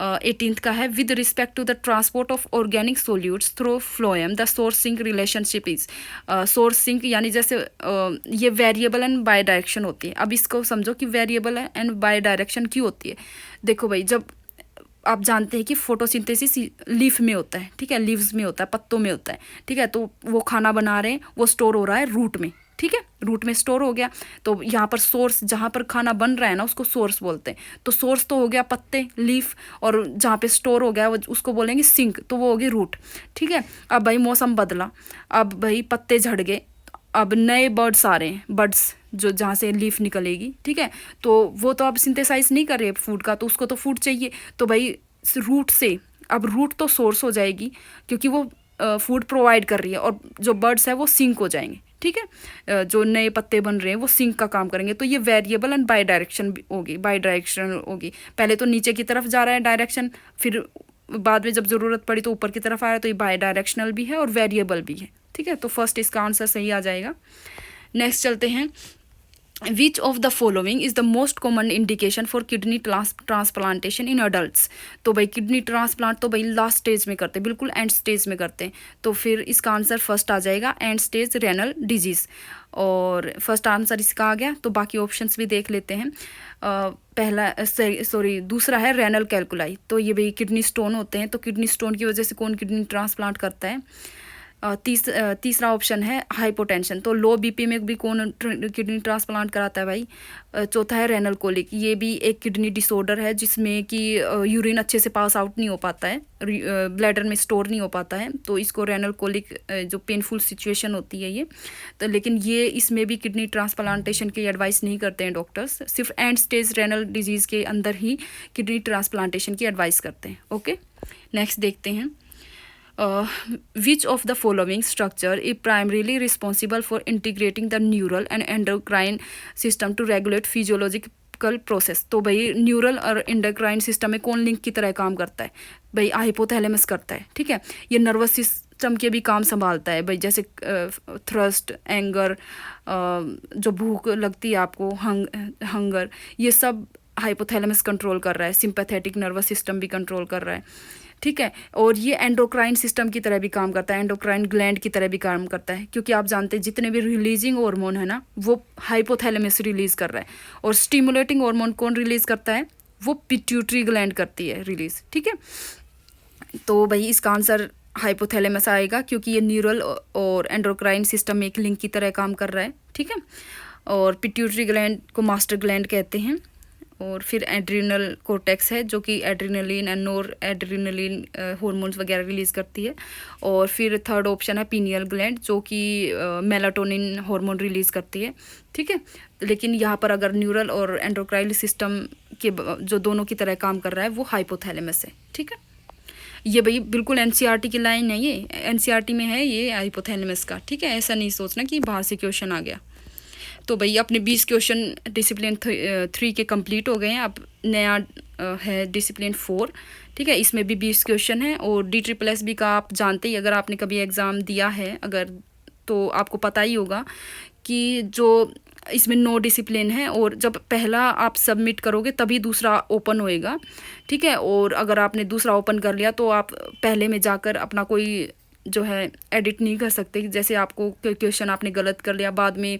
18th का है with respect to the transport of organic solutes through phloem the source sink relationship is. Source sink यानी जैसे ये वेरिएबल एंड बाय डायरेक्शन होती है। अब इसको समझो कि वेरिएबल है एंड बाय डायरेक्शन क्यों होती है। देखो भाई, जब आप जानते हैं कि फोटोसिंथेसिस लीफ में होता है, ठीक है, लीव्स में होता है, पत्तों में होता है, ठीक है। तो वो खाना बना रहे हैं, वो स्टोर हो रहा है रूट में, ठीक है, रूट में स्टोर हो गया। तो यहाँ पर सोर्स, जहाँ पर खाना बन रहा है ना, उसको सोर्स बोलते हैं। तो सोर्स तो हो गया पत्ते, लीफ, और जहाँ पे स्टोर हो गया वो उसको बोलेंगे सिंक, तो वो हो गई रूट, ठीक है। अब भाई मौसम बदला, अब भाई पत्ते झड़ गए, अब नए बर्ड्स आ रहे हैं, बर्ड्स जो जहाँ से लीफ निकलेगी, ठीक है। तो वो तो अब सिंथेसाइज नहीं कर रहे फूड का, तो उसको तो फूड चाहिए। तो भाई रूट से, अब रूट तो सोर्स हो जाएगी क्योंकि वो फूड प्रोवाइड कर रही है, और जो बर्ड्स है वो सिंक हो जाएंगे, ठीक है। जो नए पत्ते बन रहे हैं वो सिंक का काम करेंगे। तो ये वेरिएबल एंड बाई डायरेक्शन होगी, बाई डायरेक्शनल होगी। पहले तो नीचे की तरफ जा रहा है डायरेक्शन, फिर बाद में जब ज़रूरत पड़ी तो ऊपर की तरफ आया, तो ये बाई डायरेक्शनल भी है और वेरिएबल भी है, ठीक है। तो फर्स्ट इसका आंसर सही आ जाएगा। नेक्स्ट चलते हैं। Which of the following is the most common indication for kidney transplantation in adults. तो भाई किडनी ट्रांसप्लांट तो भाई लास्ट स्टेज में करते हैं, बिल्कुल एंड स्टेज में करते हैं। तो फिर इसका आंसर फर्स्ट आ जाएगा, एंड स्टेज रेनल डिजीज़। और फर्स्ट आंसर इसका आ गया। तो बाकी ऑप्शंस भी देख लेते हैं। दूसरा है रेनल कैलकुलाई। तो ये भाई किडनी स्टोन होते हैं, तो किडनी स्टोन की वजह से कौन किडनी ट्रांसप्लांट करता है। तीसरा ऑप्शन है हाइपोटेंशन। तो लो बीपी में भी कौन किडनी ट्रांसप्लांट कराता है भाई। चौथा है रेनल कोलिक। ये भी एक किडनी डिसऑर्डर है जिसमें कि यूरिन अच्छे से पास आउट नहीं हो पाता है, ब्लैडर में स्टोर नहीं हो पाता है, तो इसको रेनल कोलिक जो पेनफुल सिचुएशन होती है ये। तो लेकिन ये इसमें भी किडनी ट्रांसप्लांटेशन की एडवाइस नहीं करते हैं डॉक्टर्स, सिर्फ एंड स्टेज रेनल डिजीज़ के अंदर ही किडनी ट्रांसप्लांटेशन की एडवाइस करते हैं। ओके, नेक्स्ट देखते हैं। Which of the following structure is primarily responsible for integrating the neural and endocrine system to regulate physiological process। तो भाई न्यूरल और एंडोक्राइन सिस्टम में कौन लिंक की तरह काम करता है भाई। हाइपोथैलेमस करता है, ठीक है। ये नर्वस सिस्टम के भी काम संभालता है भाई, जैसे थ्रस्ट, एंगर, जो भूख लगती है आपको, हंगर, ये सब हाइपोथैलेमस कंट्रोल कर रहा है। सिंपैथेटिक नर्वस सिस्टम भी कंट्रोल कर रहा है, ठीक है। और ये एंडोक्राइन सिस्टम की तरह भी काम करता है, एंडोक्राइन ग्लैंड की तरह भी काम करता है, क्योंकि आप जानते हैं जितने भी रिलीजिंग हार्मोन है ना, वो हाइपोथैलेमस रिलीज़ कर रहा है। और स्टिमुलेटिंग हार्मोन कौन रिलीज़ करता है, वो पिट्यूटरी ग्लैंड करती है रिलीज़, ठीक है। तो भाई इसका आंसर हाइपोथैलेमस आएगा, क्योंकि ये न्यूरल और एंडोक्राइन सिस्टम में एक लिंक की तरह काम कर रहा है, ठीक है। और पिट्यूटरी ग्लैंड को मास्टर ग्लैंड कहते हैं। और फिर एड्रिनल कोर्टेक्स है जो कि adrenaline and NOR adrenaline hormones वगैरह रिलीज़ करती है। और फिर थर्ड ऑप्शन है पीनियल ग्लैंड जो कि मेलाटोनिन हार्मोन रिलीज़ करती है, ठीक है। लेकिन यहाँ पर अगर न्यूरल और एंडोक्राइन सिस्टम के जो दोनों की तरह काम कर रहा है वो हाइपोथैलेमस है, ठीक है। ये भाई बिल्कुल एनसीईआरटी की लाइन है, ये एनसीईआरटी में है ये हाइपोथैलेमस का, ठीक है। ऐसा नहीं सोचना कि बाहर से क्वेश्चन आ गया। तो भाई अपने 20 क्वेश्चन डिसिप्लिन 3 के कंप्लीट हो गए हैं। अब नया है डिसिप्लिन 4, ठीक है। इसमें भी 20 क्वेश्चन है। और DSSS का आप जानते ही, अगर आपने कभी एग्ज़ाम दिया है अगर, तो आपको पता ही होगा कि जो इसमें 9 डिसिप्लिन है, और जब पहला आप सबमिट करोगे तभी दूसरा ओपन होएगा, ठीक है। और अगर आपने दूसरा ओपन कर लिया तो आप पहले में जाकर अपना कोई जो है एडिट नहीं कर सकते। जैसे आपको कोई क्वेश्चन आपने गलत कर लिया, बाद में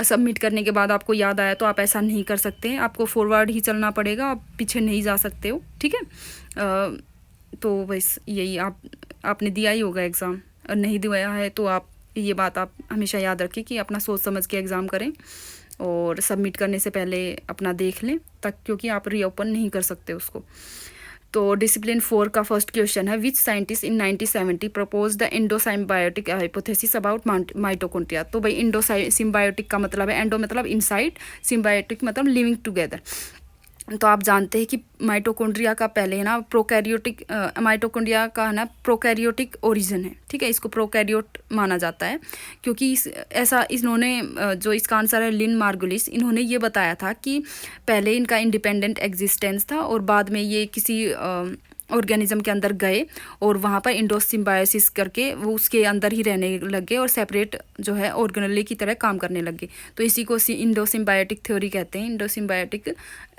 सबमिट करने के बाद आपको याद आया, तो आप ऐसा नहीं कर सकते हैं। आपको फॉरवर्ड ही चलना पड़ेगा, आप पीछे नहीं जा सकते हो, ठीक है। तो बस यही, आपने दिया ही होगा एग्ज़ाम, और नहीं दिया है तो आप ये बात आप हमेशा याद रखें कि अपना सोच समझ के एग्ज़ाम करें, और सबमिट करने से पहले अपना देख लें तक, क्योंकि आप रीओपन नहीं कर सकते उसको। तो डिसिप्लिन 4 का फर्स्ट क्वेश्चन है, which scientist in 1970 propose the endo symbiotic hypothesis about mitochondria. तो भाई एंडो सिम्बायोटिक का मतलब है, एंडो मतलब इनसाइड, सिम्बायोटिक मतलब लिविंग टुगेदर। तो आप जानते हैं कि माइटोकॉन्ड्रिया का पहले है ना प्रोकैरियोटिक, माइटोकॉन्ड्रिया का है ना प्रोकैरियोटिक ओरिजिन है, ठीक है। इसको प्रोकैरियोट माना जाता है, क्योंकि इन्होंने जो इसका आंसर है लिन मार्गुलिस, इन्होंने ये बताया था कि पहले इनका इंडिपेंडेंट एग्जिस्टेंस था, और बाद में ये किसी ऑर्गेनिज्म के अंदर गए और वहाँ पर इंडोसिम्बायोसिस करके वो उसके अंदर ही रहने लग गए, और सेपरेट जो है ऑर्गेनेली की तरह काम करने लग गए। तो इसी को इंडोसिम्बायोटिक थ्योरी कहते हैं, इंडोसिम्बायोटिक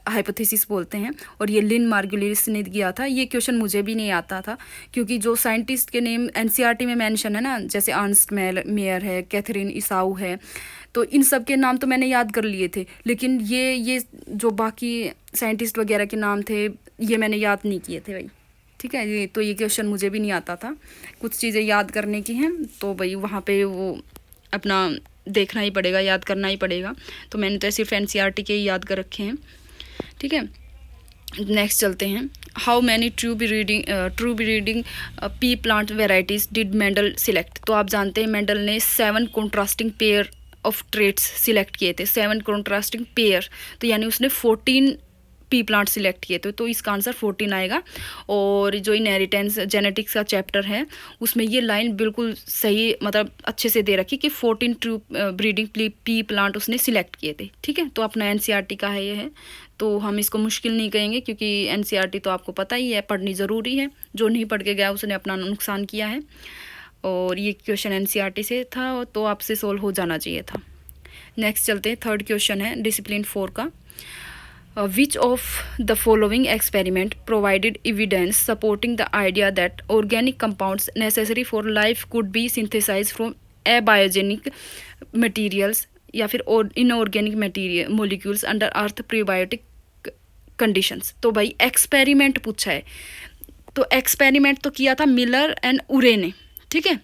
हाइपोथेसिस बोलते हैं। और ये लिन मार्गुलिस ने किया था। ये क्वेश्चन मुझे भी नहीं आता था, क्योंकि जो साइंटिस्ट के नेम एनसीईआरटी में मेंशन है ना, जैसे अर्नस्ट मेयर है, कैथरीन इसाऊ है, तो इन सब के नाम तो मैंने याद कर लिए थे, लेकिन ये जो बाकी साइंटिस्ट वगैरह के नाम थे ये मैंने याद नहीं किए थे भाई, ठीक है। ये क्वेश्चन मुझे भी नहीं आता था, कुछ चीज़ें याद करने की हैं, तो भाई वहाँ पे वो अपना देखना ही पड़ेगा, याद करना ही पड़ेगा। तो मैंने तो सिर्फ एनसीईआरटी के ही याद कर रखे हैं, ठीक है। नेक्स्ट चलते हैं, how many true breeding P plant varieties did Mendel select. तो आप जानते हैं मेंडल ने 7 contrasting pair of traits select किए थे, 7 कॉन्ट्रास्टिंग पेयर, तो यानी उसने 14 पी प्लांट सिलेक्ट किए थे, तो इसका आंसर 14 आएगा। और जो इनहेरिटेंस जेनेटिक्स का चैप्टर है उसमें ये लाइन बिल्कुल सही, मतलब अच्छे से दे रखी कि 14 ट्रू ब्रीडिंग पी प्लांट उसने सिलेक्ट किए थे, ठीक है। तो अपना एनसीईआरटी का है ये है, तो हम इसको मुश्किल नहीं कहेंगे, क्योंकि एनसीईआरटी तो आपको पता ही है, पढ़नी ज़रूरी है। जो नहीं पढ़ के गया उसने अपना नुकसान किया है। और ये क्वेश्चन एनसीईआरटी से था, तो आपसे सोल्व हो जाना चाहिए था। नेक्स्ट चलते हैं, थर्ड क्वेश्चन है डिसिप्लिन 4 का, which of the following experiment provided evidence supporting the idea that organic compounds necessary for life could be synthesized from abiogenic materials या फिर inorganic molecules under earth prebiotic conditions। तो भाई experiment पूछा है, तो experiment तो किया था मिलर एंड उरे ने, ठीक है।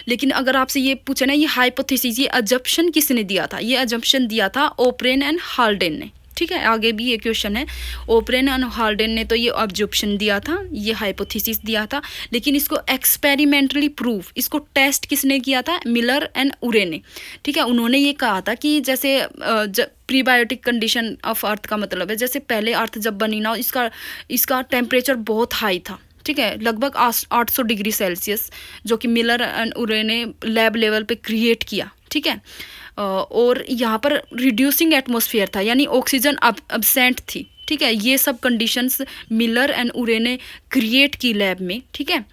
लेकिन अगर आपसे ये पूछे ना, ये हाइपोथेसिस, ये अजम्पशन किसने दिया था, ये अजम्पशन दिया था ओपरेन एंड हाल्डेन ने, ठीक है। आगे भी ये क्वेश्चन है, ओपरेन एंड हाल्डेन ने तो ये अजम्पशन दिया था, ये हाइपोथेसिस दिया था, लेकिन इसको एक्सपेरिमेंटली प्रूफ, इसको टेस्ट किसने किया था, मिलर एंड उरे ने, ठीक है। उन्होंने ये कहा था कि जैसे प्रीबायोटिक कंडीशन ऑफ अर्थ का मतलब है, जैसे पहले अर्थ जब बनी ना, इसका टेम्परेचर बहुत हाई था, ठीक है, लगभग 800 डिग्री सेल्सियस, जो कि मिलर एंड उरे ने लैब लेवल पे क्रिएट किया, ठीक है। और यहाँ पर रिड्यूसिंग एटमॉस्फेयर था, यानी ऑक्सीजन अब्सेंट थी, ठीक है। ये सब कंडीशंस मिलर एंड उरे ने क्रिएट की लैब में, ठीक है।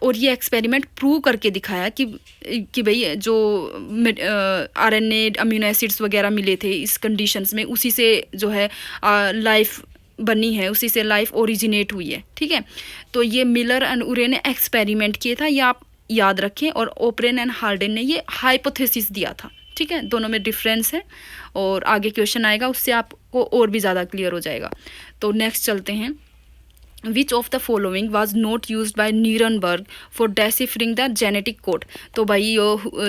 और ये एक्सपेरिमेंट प्रूव करके दिखाया कि भाई जो आरएनए अमीनो एसिड्स वगैरह मिले थे इस कंडीशंस में, उसी से जो है लाइफ बनी है, उसी से लाइफ ओरिजिनेट हुई है, ठीक है। तो ये मिलर एंड उरे ने एक्सपेरिमेंट किए था, ये आप याद रखें। और ओपरेन एंड हाल्डेन ने ये हाइपोथेसिस दिया था, ठीक है। दोनों में डिफरेंस है, और आगे क्वेश्चन आएगा उससे आपको और भी ज़्यादा क्लियर हो जाएगा। तो नेक्स्ट चलते हैं, which of the following was not used by Nirenberg for deciphering the genetic code. तो भाई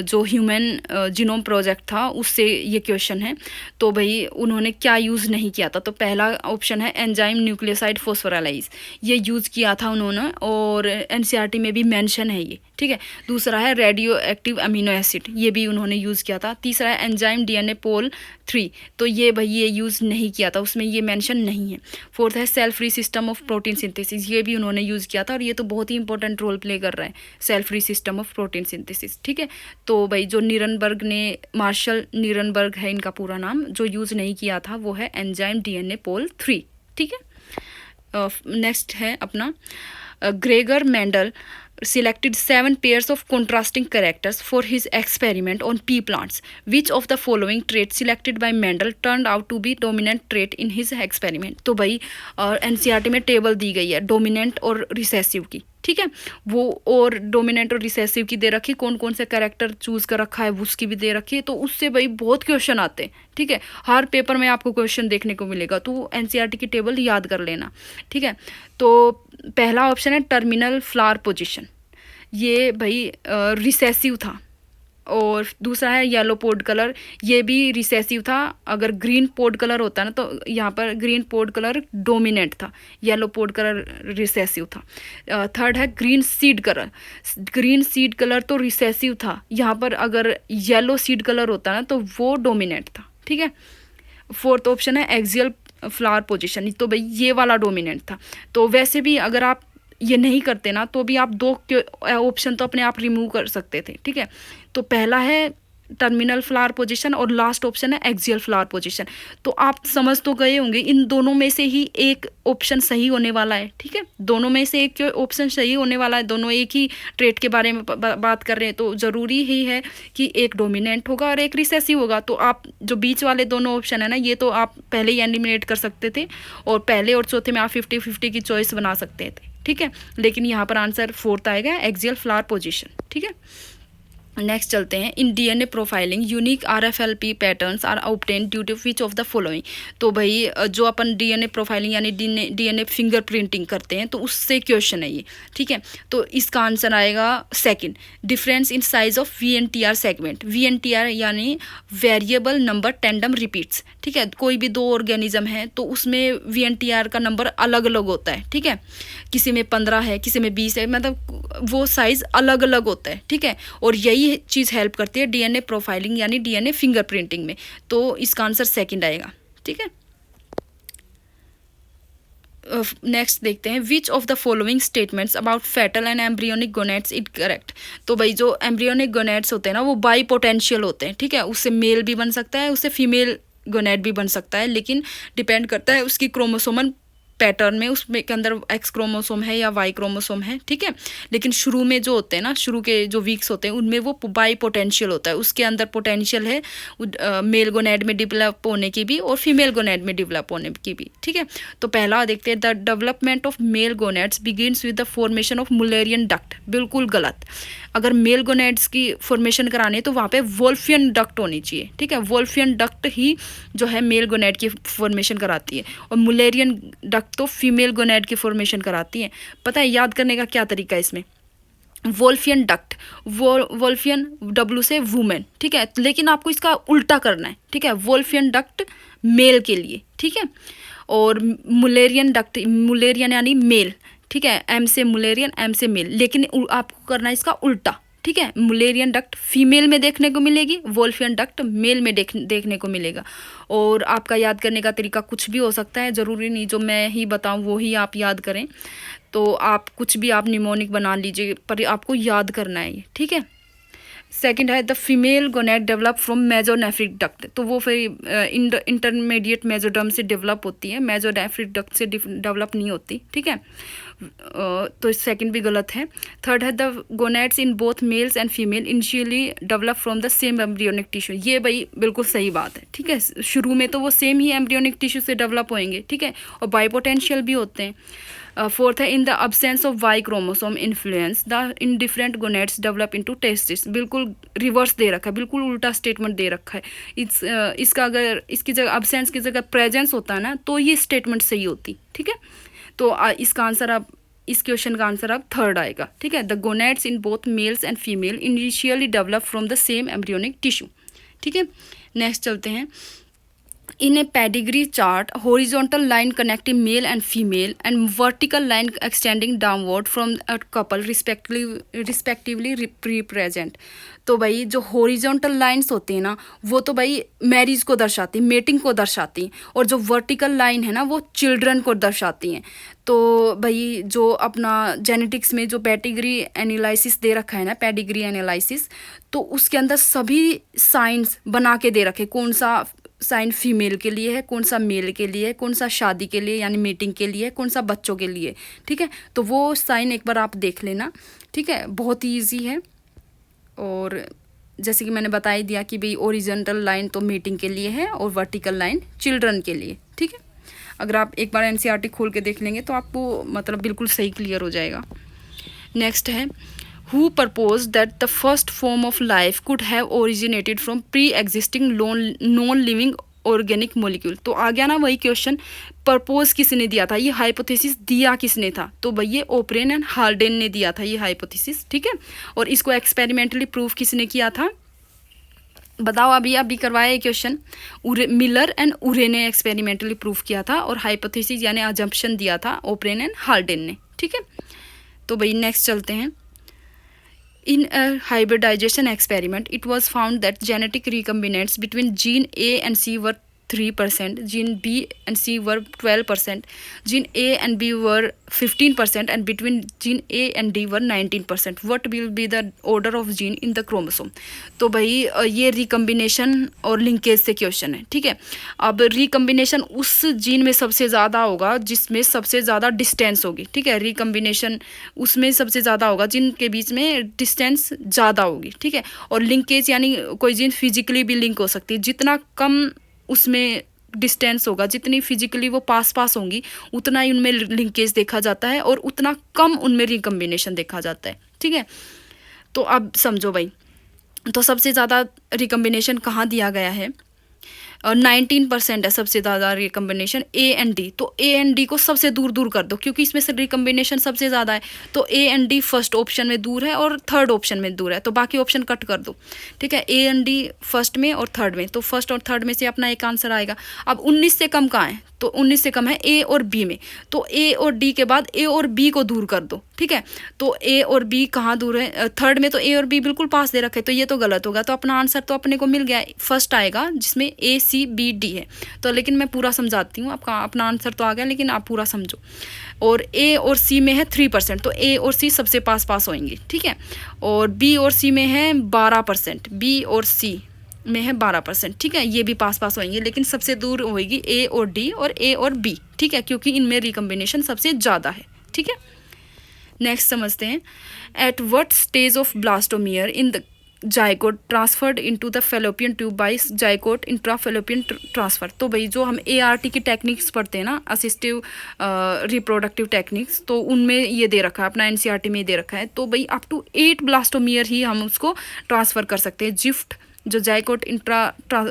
जो ह्यूमन जीनोम प्रोजेक्ट था उससे ये क्वेश्चन है, तो भाई उन्होंने क्या यूज़ नहीं किया था। तो पहला ऑप्शन है एंजाइम न्यूक्लियोसाइड फॉस्फोराइलेज, ये यूज़ किया था उन्होंने, और एनसीईआरटी में भी मेंशन है ये, ठीक है। दूसरा है रेडियो एक्टिव अमीनो एसिड, ये भी उन्होंने यूज़ किया था। तीसरा है एंजाइम डीएनए पोल 3, तो ये भाई ये यूज़ नहीं किया था, उसमें ये मेंशन नहीं है। फोर्थ है cell free system of protein synthesis, ये भी उन्होंने यूज़ किया था और ये तो बहुत ही इंपॉर्टेंट रोल प्ले कर रहा है, cell free system of protein synthesis. ठीक है, तो भाई जो नीरनबर्ग ने, मार्शल नीरनबर्ग है इनका पूरा नाम, जो यूज़ नहीं किया था वो है एंजाइम डीएनए पोल 3। ठीक है, नेक्स्ट है अपना Gregor Mendel selected 7 pairs of contrasting characters for his experiment on pea plants. Which of the following traits selected by Mendel turned out to be dominant trait in his experiment? तो भाई NCERT में table दी गई है dominant और recessive की, ठीक है, वो और डोमिनेंट और रिसेसिव की दे रखी, कौन कौन से कैरेक्टर चूज कर रखा है उसकी भी दे रखी है, तो उससे भाई बहुत क्वेश्चन आते हैं। ठीक है, हर पेपर में आपको क्वेश्चन देखने को मिलेगा, तो एनसीईआरटी की टेबल याद कर लेना। ठीक है, तो पहला ऑप्शन है टर्मिनल फ्लावर पोजीशन, ये भाई रिसेसिव था। और दूसरा है येलो पोड कलर, ये भी रिसेसिव था। अगर ग्रीन पोड कलर होता ना तो यहाँ पर ग्रीन पोड कलर डोमिनेंट था, येलो पोड कलर रिसेसिव था। थर्ड है green seed colour, green seed colour तो रिसेसिव था, यहाँ पर अगर येलो सीड कलर होता ना तो वो डोमिनेंट था। ठीक है, फोर्थ ऑप्शन है एक्सियल फ्लावर पोजीशन, तो भाई ये वाला डोमिनेंट था। तो वैसे भी अगर आप ये नहीं करते ना तो भी आप 2 ऑप्शन तो अपने आप रिमूव कर सकते थे। ठीक है, तो पहला है टर्मिनल फ्लावर पोजीशन और लास्ट ऑप्शन है एक्सियल फ्लावर पोजीशन। तो आप समझ तो गए होंगे इन दोनों में से ही एक ऑप्शन सही होने वाला है। ठीक है, दोनों में से एक ऑप्शन सही होने वाला है, दोनों एक ही ट्रेट के बारे में बात कर रहे हैं, तो ज़रूरी ही है कि एक डोमिनेंट होगा और एक रिसेसिव होगा। तो आप जो बीच वाले दोनों ऑप्शन है ना, ये तो आप पहले ही एलिमिनेट कर सकते थे और पहले और चौथे में आप 50-50 की चॉइस बना सकते थे। ठीक है, लेकिन यहाँ पर आंसर फोर्थ आएगा एक्सियल फ्लावर पोजीशन। ठीक है, नेक्स्ट चलते हैं। In DNA profiling unique RFLP patterns are obtain due to which of the following. तो भाई जो अपन डीएनए प्रोफाइलिंग यानी डीएनए फिंगर प्रिंटिंग करते हैं तो उससे क्वेश्चन है ये। ठीक है, तो इसका आंसर आएगा second, difference in size of VNTR segment. VNTR यानी वेरिएबल नंबर टेंडम रिपीट्स। ठीक है, कोई भी 2 ऑर्गेनिज्म है तो उसमें वीएनटीआर का नंबर अलग अलग होता है। ठीक है, किसी में 15 है, किसी में 20 है, मतलब वो साइज अलग अलग होता है। ठीक है, और यही चीज़ हेल्प करती है डीएनए प्रोफाइलिंग यानी डीएनए फिंगरप्रिंटिंग में, तो इसका आंसर सेकंड आएगा। ठीक है, नेक्स्ट देखते हैं which of the following statements about fetal and embryonic gonads is correct. तो भाई जो एम्ब्रियोनिक गोनेट्स होते हैं ना वो बाई पोटेंशियल होते हैं। ठीक है, उससे मेल भी बन सकता है, उससे फीमेल गोनेट भी बन सकता है, लेकिन डिपेंड करता है उसकी क्रोमोसोमल पैटर्न में, उसमें के अंदर एक्स क्रोमोसोम है या वाई क्रोमोसोम है। ठीक है, लेकिन शुरू में जो होते हैं ना, शुरू के जो वीक्स होते हैं उनमें वो बाई पोटेंशियल होता है, उसके अंदर पोटेंशियल है मेल गोनेड में डेवलप होने की भी और फीमेल गोनेड में डेवलप होने की भी। ठीक है, तो पहला देखते हैं, the development of male gonads begins with the formation of Mullerian duct. बिल्कुल गलत, अगर मेल गोनेड्स की फॉर्मेशन करानी है तो वहाँ पे वोल्फियन डक्ट होनी चाहिए। ठीक है, वोल्फियन डक्ट ही जो है मेल गोनेड की फॉर्मेशन कराती है और मुलेरियन डक्ट तो फीमेल गोनेड की फॉर्मेशन कराती है। पता है याद करने का क्या तरीका है इसमें, वोल्फियन डक्ट, वोल्फियन डब्ल्यू से वुमेन। ठीक है, लेकिन आपको इसका उल्टा करना है। ठीक है, वोल्फियन डक्ट मेल के लिए। ठीक है, और मुलेरियन डक्ट, मुलेरियन यानी मेल। ठीक है, एम से मुलेरियन, एम से मेल, लेकिन आपको करना है इसका उल्टा। ठीक है, मुलेरियन डक्ट फीमेल में देखने को मिलेगी, वोल्फियन डक्ट मेल में देखने को मिलेगा। और आपका याद करने का तरीका कुछ भी हो सकता है, ज़रूरी नहीं जो मैं ही बताऊं वो ही आप याद करें। तो आप कुछ भी आप निमोनिक बना लीजिए, पर आपको याद करना है ये। ठीक है, सेकंड है the female gonad develop from mesonephric duct. तो वो फिर इंटरमीडिएट मेजोडर्म से डेवलप होती है, मेजोनेफ्रिक डक्ट से डेवलप नहीं होती। ठीक है, तो सेकंड भी गलत है। थर्ड है the gonads in both mails and female initially develop from the same embryonic tissue. ये भाई बिल्कुल सही बात है। ठीक है, शुरू में तो वो सेम ही एम्ब्रियोनिक टिश्यू से डेवलप होंगे। ठीक है, और बाइपोटेंशियल भी होते हैं। फोर्थ है in the absence of Y chromosome influence the indifferent gonads develop into testis. बिल्कुल रिवर्स दे रखा है, बिल्कुल उल्टा स्टेटमेंट दे रखा है। इसका अगर इसकी जगह अब्सेंस की जगह प्रेजेंस होता है ना तो ये स्टेटमेंट सही होती। ठीक है, तो इसका आंसर अब इस क्वेश्चन का आंसर अब थर्ड आएगा। ठीक है, the gonads in both mails and female initially develop from the same embryonic tissue. ठीक है, नेक्स्ट चलते हैं। In a pedigree chart, horizontal line connecting male and female and vertical line extending downward from a couple respectively represent. तो भाई जो horizontal lines होती हैं ना, वो तो भाई मैरिज को दर्शाती, मेटिंग को दर्शाती, और जो वर्टिकल लाइन है ना वो चिल्ड्रन को दर्शाती हैं. तो भाई जो अपना जेनेटिक्स में जो पेडिग्री एनालिसिस दे रखा है ना, पेडिग्री एनालिसिस, तो उसके अंदर सभी साइंस बना के दे रखे, कौन सा साइन फीमेल के लिए है, कौन सा मेल के लिए है, कौन सा शादी के लिए यानी मीटिंग के लिए है, कौन सा बच्चों के लिए. ठीक है, तो वो साइन एक बार आप देख लेना. ठीक है, बहुत ही ईजी है. और जैसे कि मैंने बता ही दिया कि भाई ओरिजेंटल लाइन तो मीटिंग के लिए है और वर्टिकल लाइन चिल्ड्रन के लिए. ठीक है, अगर आप एक बार एनसीईआरटी खोल के देख लेंगे तो आपको मतलब बिल्कुल सही क्लियर हो जाएगा. नेक्स्ट है, who proposed that the first form of life could have originated from pre-existing non-living organic molecule. तो आ गया ना वही क्वेश्चन, प्रपोज किसने दिया था, ये हाइपोथेसिस दिया किसने था, तो भाई ये ओपरेन एंड हार्डेन ने दिया था ये हाइपोथेसिस. ठीक है, और इसको एक्सपेरिमेंटली प्रूफ किसने किया था, बताओ. अभी करवाया ये क्वेश्चन, मिलर एंड उरे ने एक्सपेरिमेंटली प्रूफ किया था, और हाइपोथेसिस यानी अजम्पशन दिया था ओपरेन एंड हार्डेन ने. ठीक है, तो भाई नेक्स्ट चलते हैं. In a hybridization experiment, it was found that genetic recombinants between gene A and C were 3%, gene B and C were 12%, gene A and B were 15%, and between gene A and D were 19%. What will be the order of gene in the chromosome? तो भाई ये recombination और linkage से question है. ठीक है, अब recombination उस जीन में सबसे ज़्यादा होगा जिसमें सबसे ज़्यादा डिस्टेंस होगी. ठीक है, रिकम्बिनेशन उसमें सबसे ज़्यादा होगा जिनके बीच में डिस्टेंस ज़्यादा होगी. ठीक है, और लिंकेज यानी कोई जीन फिजिकली भी लिंक हो सकती है, जितना कम उसमें डिस्टेंस होगा, जितनी फिजिकली वो पास होंगी, उतना ही उनमें लिंकेज देखा जाता है और उतना कम उनमें रिकम्बिनेशन देखा जाता है. ठीक है, तो अब समझो भाई, तो सबसे ज़्यादा रिकम्बिनेशन कहाँ दिया गया है, 19% है सबसे ज़्यादा रिकम्बिनेशन ए एंड डी. तो ए एंड डी को सबसे दूर कर दो, क्योंकि इसमें से रिकम्बिनेशन सबसे ज़्यादा है. तो A and D first option में दूर है और थर्ड ऑप्शन में दूर है, तो बाकी ऑप्शन कट कर दो. ठीक है, ए एंड डी फर्स्ट में और थर्ड में, तो फर्स्ट और थर्ड में से अपना एक आंसर आएगा. अब 19 से कम कहाँ है, तो 19 से कम है ए और बी में, तो ए और डी के बाद ए और बी को दूर कर दो. ठीक है, तो ए और बी कहाँ दूर है, थर्ड में तो ए और बी बिल्कुल पास दे रखे, तो ये तो गलत होगा. तो अपना आंसर तो अपने को मिल गया, फर्स्ट आएगा जिसमें ए सी बी डी है. तो लेकिन मैं पूरा समझाती हूँ, आपका अपना आंसर तो आ गया लेकिन आप पूरा समझो. और ए और सी में है 3%, तो ए और सी सबसे पास होंगे. ठीक है, और बी और सी में है 12%, बी और सी में है 12%. ठीक है, ये भी पास होंगे, लेकिन सबसे दूर होगी ए और डी और ए और बी. ठीक है, क्योंकि इनमें रिकम्बिनेशन सबसे ज़्यादा है. ठीक है, नेक्स्ट समझते हैं. At what stage of blastomere in the zygote transferred into the fallopian tube bye zygote intrafallopian transfer. तो भाई जो हम ART की टेक्निक्स पढ़ते हैं ना, असिस्टिव रिप्रोडक्टिव टेक्निक्स, तो उनमें ये दे रखा है, अपना NCERT में दे रखा है. तो भाई अप टू 8 ब्लास्टोमियर ही हम उसको ट्रांसफ़र कर सकते हैं. जिफ्ट जो जाइगोट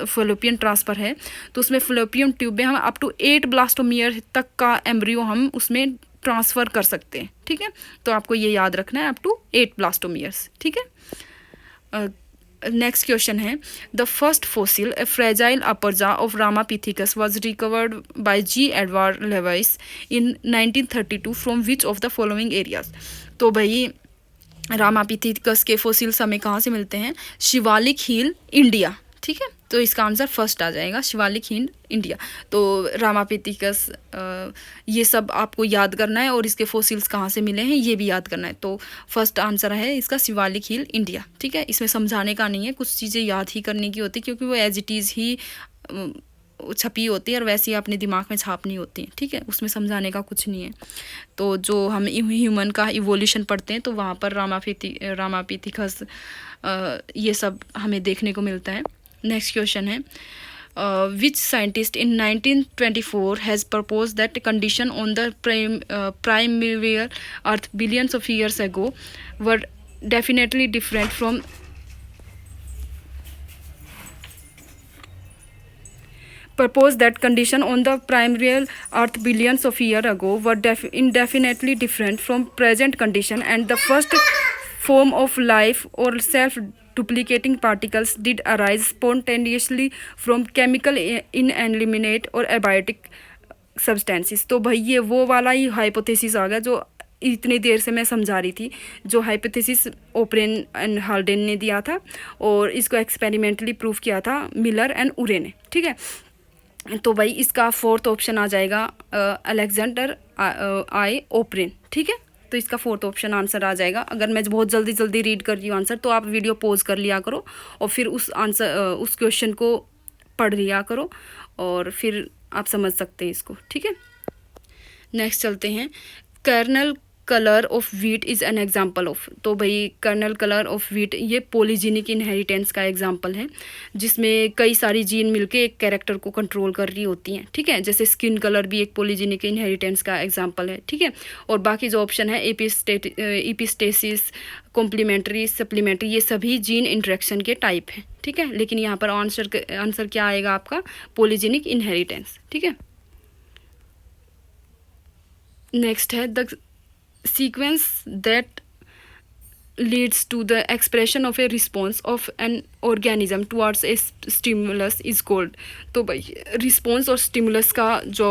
फेलोपियन ट्रांसफ़र है, तो उसमें फेलोपियन ट्यूब में हम अप टू 8 ब्लास्टोमियर तक का एम्ब्रियो हम उसमें ट्रांसफ़र कर सकते हैं. ठीक है, तो आपको ये याद रखना है, अप टू 8 ब्लास्टोमियर्स. ठीक है, नेक्स्ट क्वेश्चन है, the first fossil a fragile upper jaw of Ramapithecus was recovered by G. Edward Lewis in 1932 from which of the following areas. तो भाई रामापिथिकस के फॉसिल्स हमें कहाँ से मिलते हैं, शिवालिक हिल इंडिया. ठीक है, तो इसका आंसर फर्स्ट आ जाएगा, शिवालिक हिल इंडिया. तो रामापिथिकस ये सब आपको याद करना है, और इसके फॉसिल्स कहाँ से मिले हैं ये भी याद करना है. तो फर्स्ट आंसर है इसका शिवालिक हिल इंडिया. ठीक है, इसमें समझाने का नहीं है, कुछ चीज़ें याद ही करने की होती, क्योंकि वो एज इट इज़ ही छपी होती है और वैसे ही अपने दिमाग में छापनी होती है. ठीक है, उसमें समझाने का कुछ नहीं है. तो जो हम ह्यूमन का इवोल्यूशन पढ़ते हैं, तो वहाँ पर रामापिथिकस ये सब हमें देखने को मिलता है. नेक्स्ट क्वेश्चन है, which scientist in 1924 has proposed that condition on the primeval earth billions of years ago were definitely different from proposed that condition on the primeval earth billions of years ago were indefinitely different from present condition, and the first form of life or self duplicating particles did arise spontaneously from chemical inanimate और abiotic substances। तो भाई ये वो वाला ही hypothesis आ गया जो इतनी देर से मैं समझा रही थी, जो हाइपोथेसिस ओप्रेन एंड हाल्डेन ने दिया था और इसको एक्सपेरिमेंटली प्रूव किया था मिलर एंड उरे ने। ठीक है, तो भाई इसका फोर्थ ऑप्शन आ जाएगा अलेक्जेंडर आई ओप्रेन। ठीक है, तो इसका फोर्थ ऑप्शन आंसर आ जाएगा। अगर मैं बहुत जल्दी जल्दी रीड कर रही हूँ आंसर, तो आप वीडियो पॉज कर लिया करो और फिर उस आंसर उस क्वेश्चन को पढ़ लिया करो और फिर आप समझ सकते हैं इसको। ठीक है, नेक्स्ट चलते हैं। Kernel colour of wheat is an example of. तो भाई कर्नल कलर ऑफ वीट ये पॉलीजीनिक इनहेरिटेंस का एग्जाम्पल है, जिसमें कई सारी जीन मिलके एक कैरेक्टर को कंट्रोल कर रही होती हैं। ठीक है, जैसे स्किन कलर भी एक पॉलीजीनिक इनहेरिटेंस का एग्जाम्पल है। ठीक है, और बाकी जो ऑप्शन है एपिस्टेसिस, कॉम्प्लीमेंट्री, सप्लीमेंट्री, ये सभी जीन इंटरेक्शन के टाइप हैं। ठीक है, लेकिन यहाँ पर आंसर क्या आएगा आपका? पॉलीजीनिक इनहेरिटेंस। ठीक है, नेक्स्ट है the sequence that leads to the expression of a response of an organism towards a stimulus is called। तो भाई रिस्पॉन्स और स्टिमुलस का जो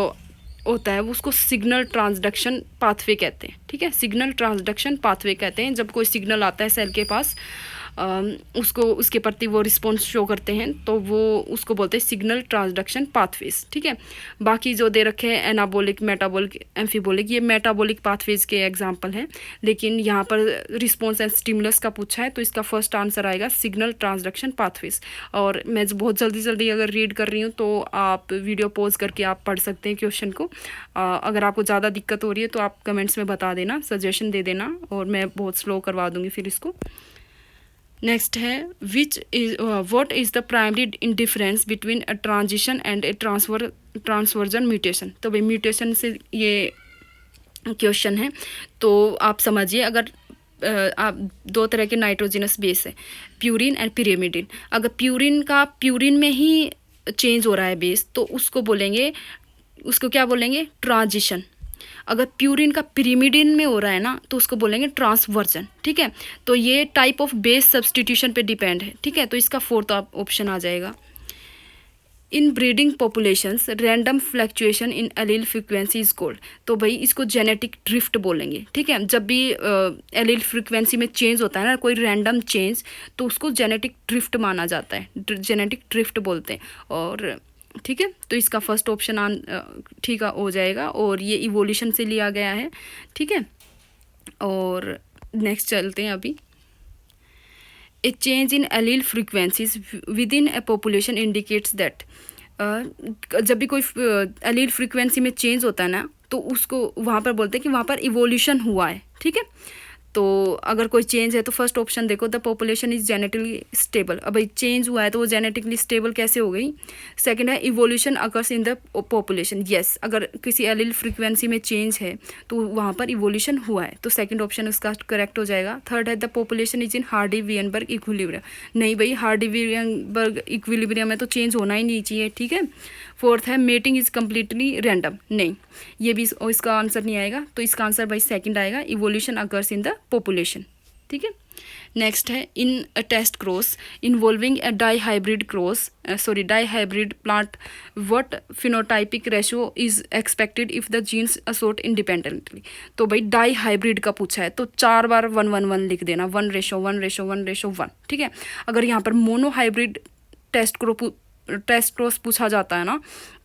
होता है वो उसको सिग्नल ट्रांसडक्शन पाथवे कहते हैं। ठीक है, सिग्नल ट्रांसडक्शन पाथवे कहते हैं। जब कोई सिग्नल आता है सेल के पास, उसको उसके प्रति वो रिस्पॉन्स शो करते हैं, तो वो उसको बोलते हैं सिग्नल ट्रांसडक्शन पाथवेज। ठीक है, बाकी जो दे रखे हैं एनाबोलिक, मेटाबोलिक, एम्फीबोलिक, ये मेटाबोलिक पाथवेज के एग्जांपल हैं, लेकिन यहाँ पर रिस्पॉन्स एंड स्टिमुलस का पूछा है, तो इसका फर्स्ट आंसर आएगा सिग्नल ट्रांसडक्शन पाथवेज। और मैं बहुत जल्दी जल्दी अगर रीड कर रही हूँ तो आप वीडियो पॉज करके आप पढ़ सकते हैं क्वेश्चन को। अगर आपको ज़्यादा दिक्कत हो रही है तो आप कमेंट्स में बता देना, सजेशन दे देना, और मैं बहुत स्लो करवा दूँगी फिर इसको। नेक्स्ट है what is the primary difference between a transition and A transversion mutation. तो भाई म्यूटेशन से ये क्वेश्चन है, तो आप समझिए, अगर आप दो तरह के नाइट्रोजनस बेस है, प्यूरिन एंड पिरिमिडिन। अगर प्यूरिन में ही चेंज हो रहा है बेस, तो उसको क्या बोलेंगे? ट्रांजिशन। अगर प्यूरिन का पिरिमिडिन में हो रहा है ना, तो उसको बोलेंगे ट्रांसवर्जन। ठीक है, तो ये टाइप ऑफ बेस सब्सटीट्यूशन पे डिपेंड है। ठीक है, तो इसका फोर्थ ऑप्शन आ जाएगा। इन breeding populations random fluctuation in allele frequency is called. तो भाई इसको जेनेटिक ड्रिफ्ट बोलेंगे। ठीक है, जब भी एलील फ्रीक्वेंसी में चेंज होता है ना, कोई रैंडम चेंज, तो उसको जेनेटिक ड्रिफ्ट माना जाता है, जेनेटिक ड्रिफ्ट बोलते हैं। और ठीक है, तो इसका फर्स्ट ऑप्शन ठीक हो जाएगा, और ये इवोल्यूशन से लिया गया है। ठीक है, और नेक्स्ट चलते हैं अभी। ए change in allele frequencies with in A population indicates that. जब भी कोई एलील फ्रीक्वेंसी में चेंज होता है ना, तो उसको वहाँ पर बोलते हैं कि वहाँ पर इवोल्यूशन हुआ है। ठीक है, तो अगर कोई चेंज है तो फर्स्ट ऑप्शन देखो, the population is genetically stable. अब भाई चेंज हुआ है तो वो जेनेटिकली स्टेबल कैसे हो गई? सेकंड है evolution occurs in the population. Yes, अगर किसी एलील फ्रीक्वेंसी में चेंज है तो वहाँ पर इवोल्यूशन हुआ है, तो सेकंड ऑप्शन उसका करेक्ट हो जाएगा। थर्ड है the population is in Hardy Weinberg equilibrium. नहीं भाई, हार्डी-वीएनबर्ग इक्विलिब्रियम में तो चेंज होना ही नहीं चाहिए। ठीक है, फोर्थ है मेटिंग इज कम्प्लीटली रैंडम। नहीं, ये भी इसका आंसर नहीं आएगा, तो इसका आंसर भाई सेकंड आएगा, evolution occurs in the population. ठीक है, नेक्स्ट है in a test cross involving a dihybrid plant what phenotypic ratio is expected if the genes assort independently. तो भाई डाईहाइब्रिड का पूछा है, तो 4 बार 1-1-1 लिख देना, 1:1:1:1। ठीक है, अगर यहाँ पर मोनोहाइब्रिड टेस्ट क्रॉस पूछा जाता है ना,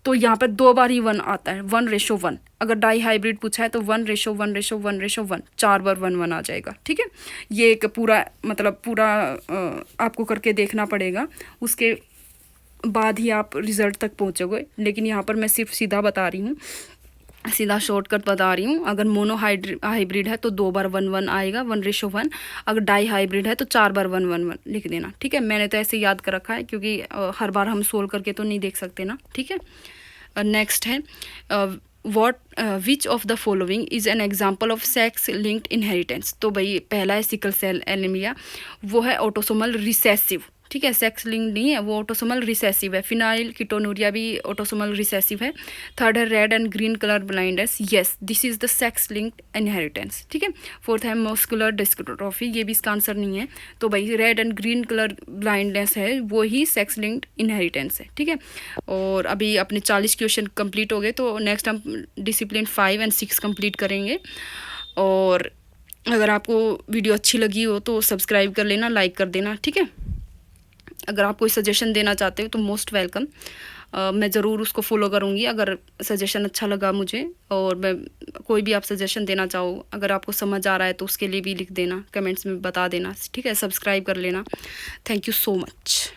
तो यहाँ पर 2 बार ही 1 आता है, 1:1। अगर डाई हाइब्रिड पूछा है तो 1:1:1:1, 4 बार 1-1 आ जाएगा। ठीक है, ये एक पूरा आपको करके देखना पड़ेगा, उसके बाद ही आप रिजल्ट तक पहुँचोगे। लेकिन यहाँ पर मैं सिर्फ सीधा बता रही हूँ, सीधा शॉर्टकट बता रही हूँ। अगर मोनो हाइब्रिड है तो 2 बार 1-1 आएगा, 1:1। अगर डाई हाइब्रिड है तो 4 बार 1-1 लिख देना। ठीक है, मैंने तो ऐसे याद कर रखा है, क्योंकि हर बार हम सोल्व करके तो नहीं देख सकते ना। ठीक है, नेक्स्ट है which of the following is an example of sex linked inheritance. तो भाई पहला है सिकल सेल एनीमिया, वो है ऑटोसोमल रिसेसिव। ठीक है, सेक्स लिंक्ड नहीं है, वो ऑटोसोमल रिसेसिव है। फिनाइल कीटोनुरिया भी ऑटोसोमल रिसेसिव है। थर्ड है red and green colour blindness, yes this is the sex linked inheritance. ठीक है, फोर्थ है मस्कुलर डिस्ट्रोफी, ये भी इसका आंसर नहीं है। तो भाई red and green colour blindness है वो ही सेक्स लिंक्ड इनहेरिटेंस है। ठीक है, और अभी अपने 40 क्वेश्चन कंप्लीट हो गए, तो नेक्स्ट हम डिसिप्लिन 5 एंड 6 कंप्लीट करेंगे। और अगर आपको वीडियो अच्छी लगी हो तो सब्सक्राइब कर लेना, लाइक कर देना। ठीक है, अगर आप कोई सजेशन देना चाहते हो तो मोस्ट वेलकम, मैं ज़रूर उसको फॉलो करूँगी अगर सजेशन अच्छा लगा मुझे। और मैं कोई भी आप सजेशन देना चाहो, अगर आपको समझ आ रहा है तो उसके लिए भी लिख देना, कमेंट्स में बता देना। ठीक है, सब्सक्राइब कर लेना। Thank you so much.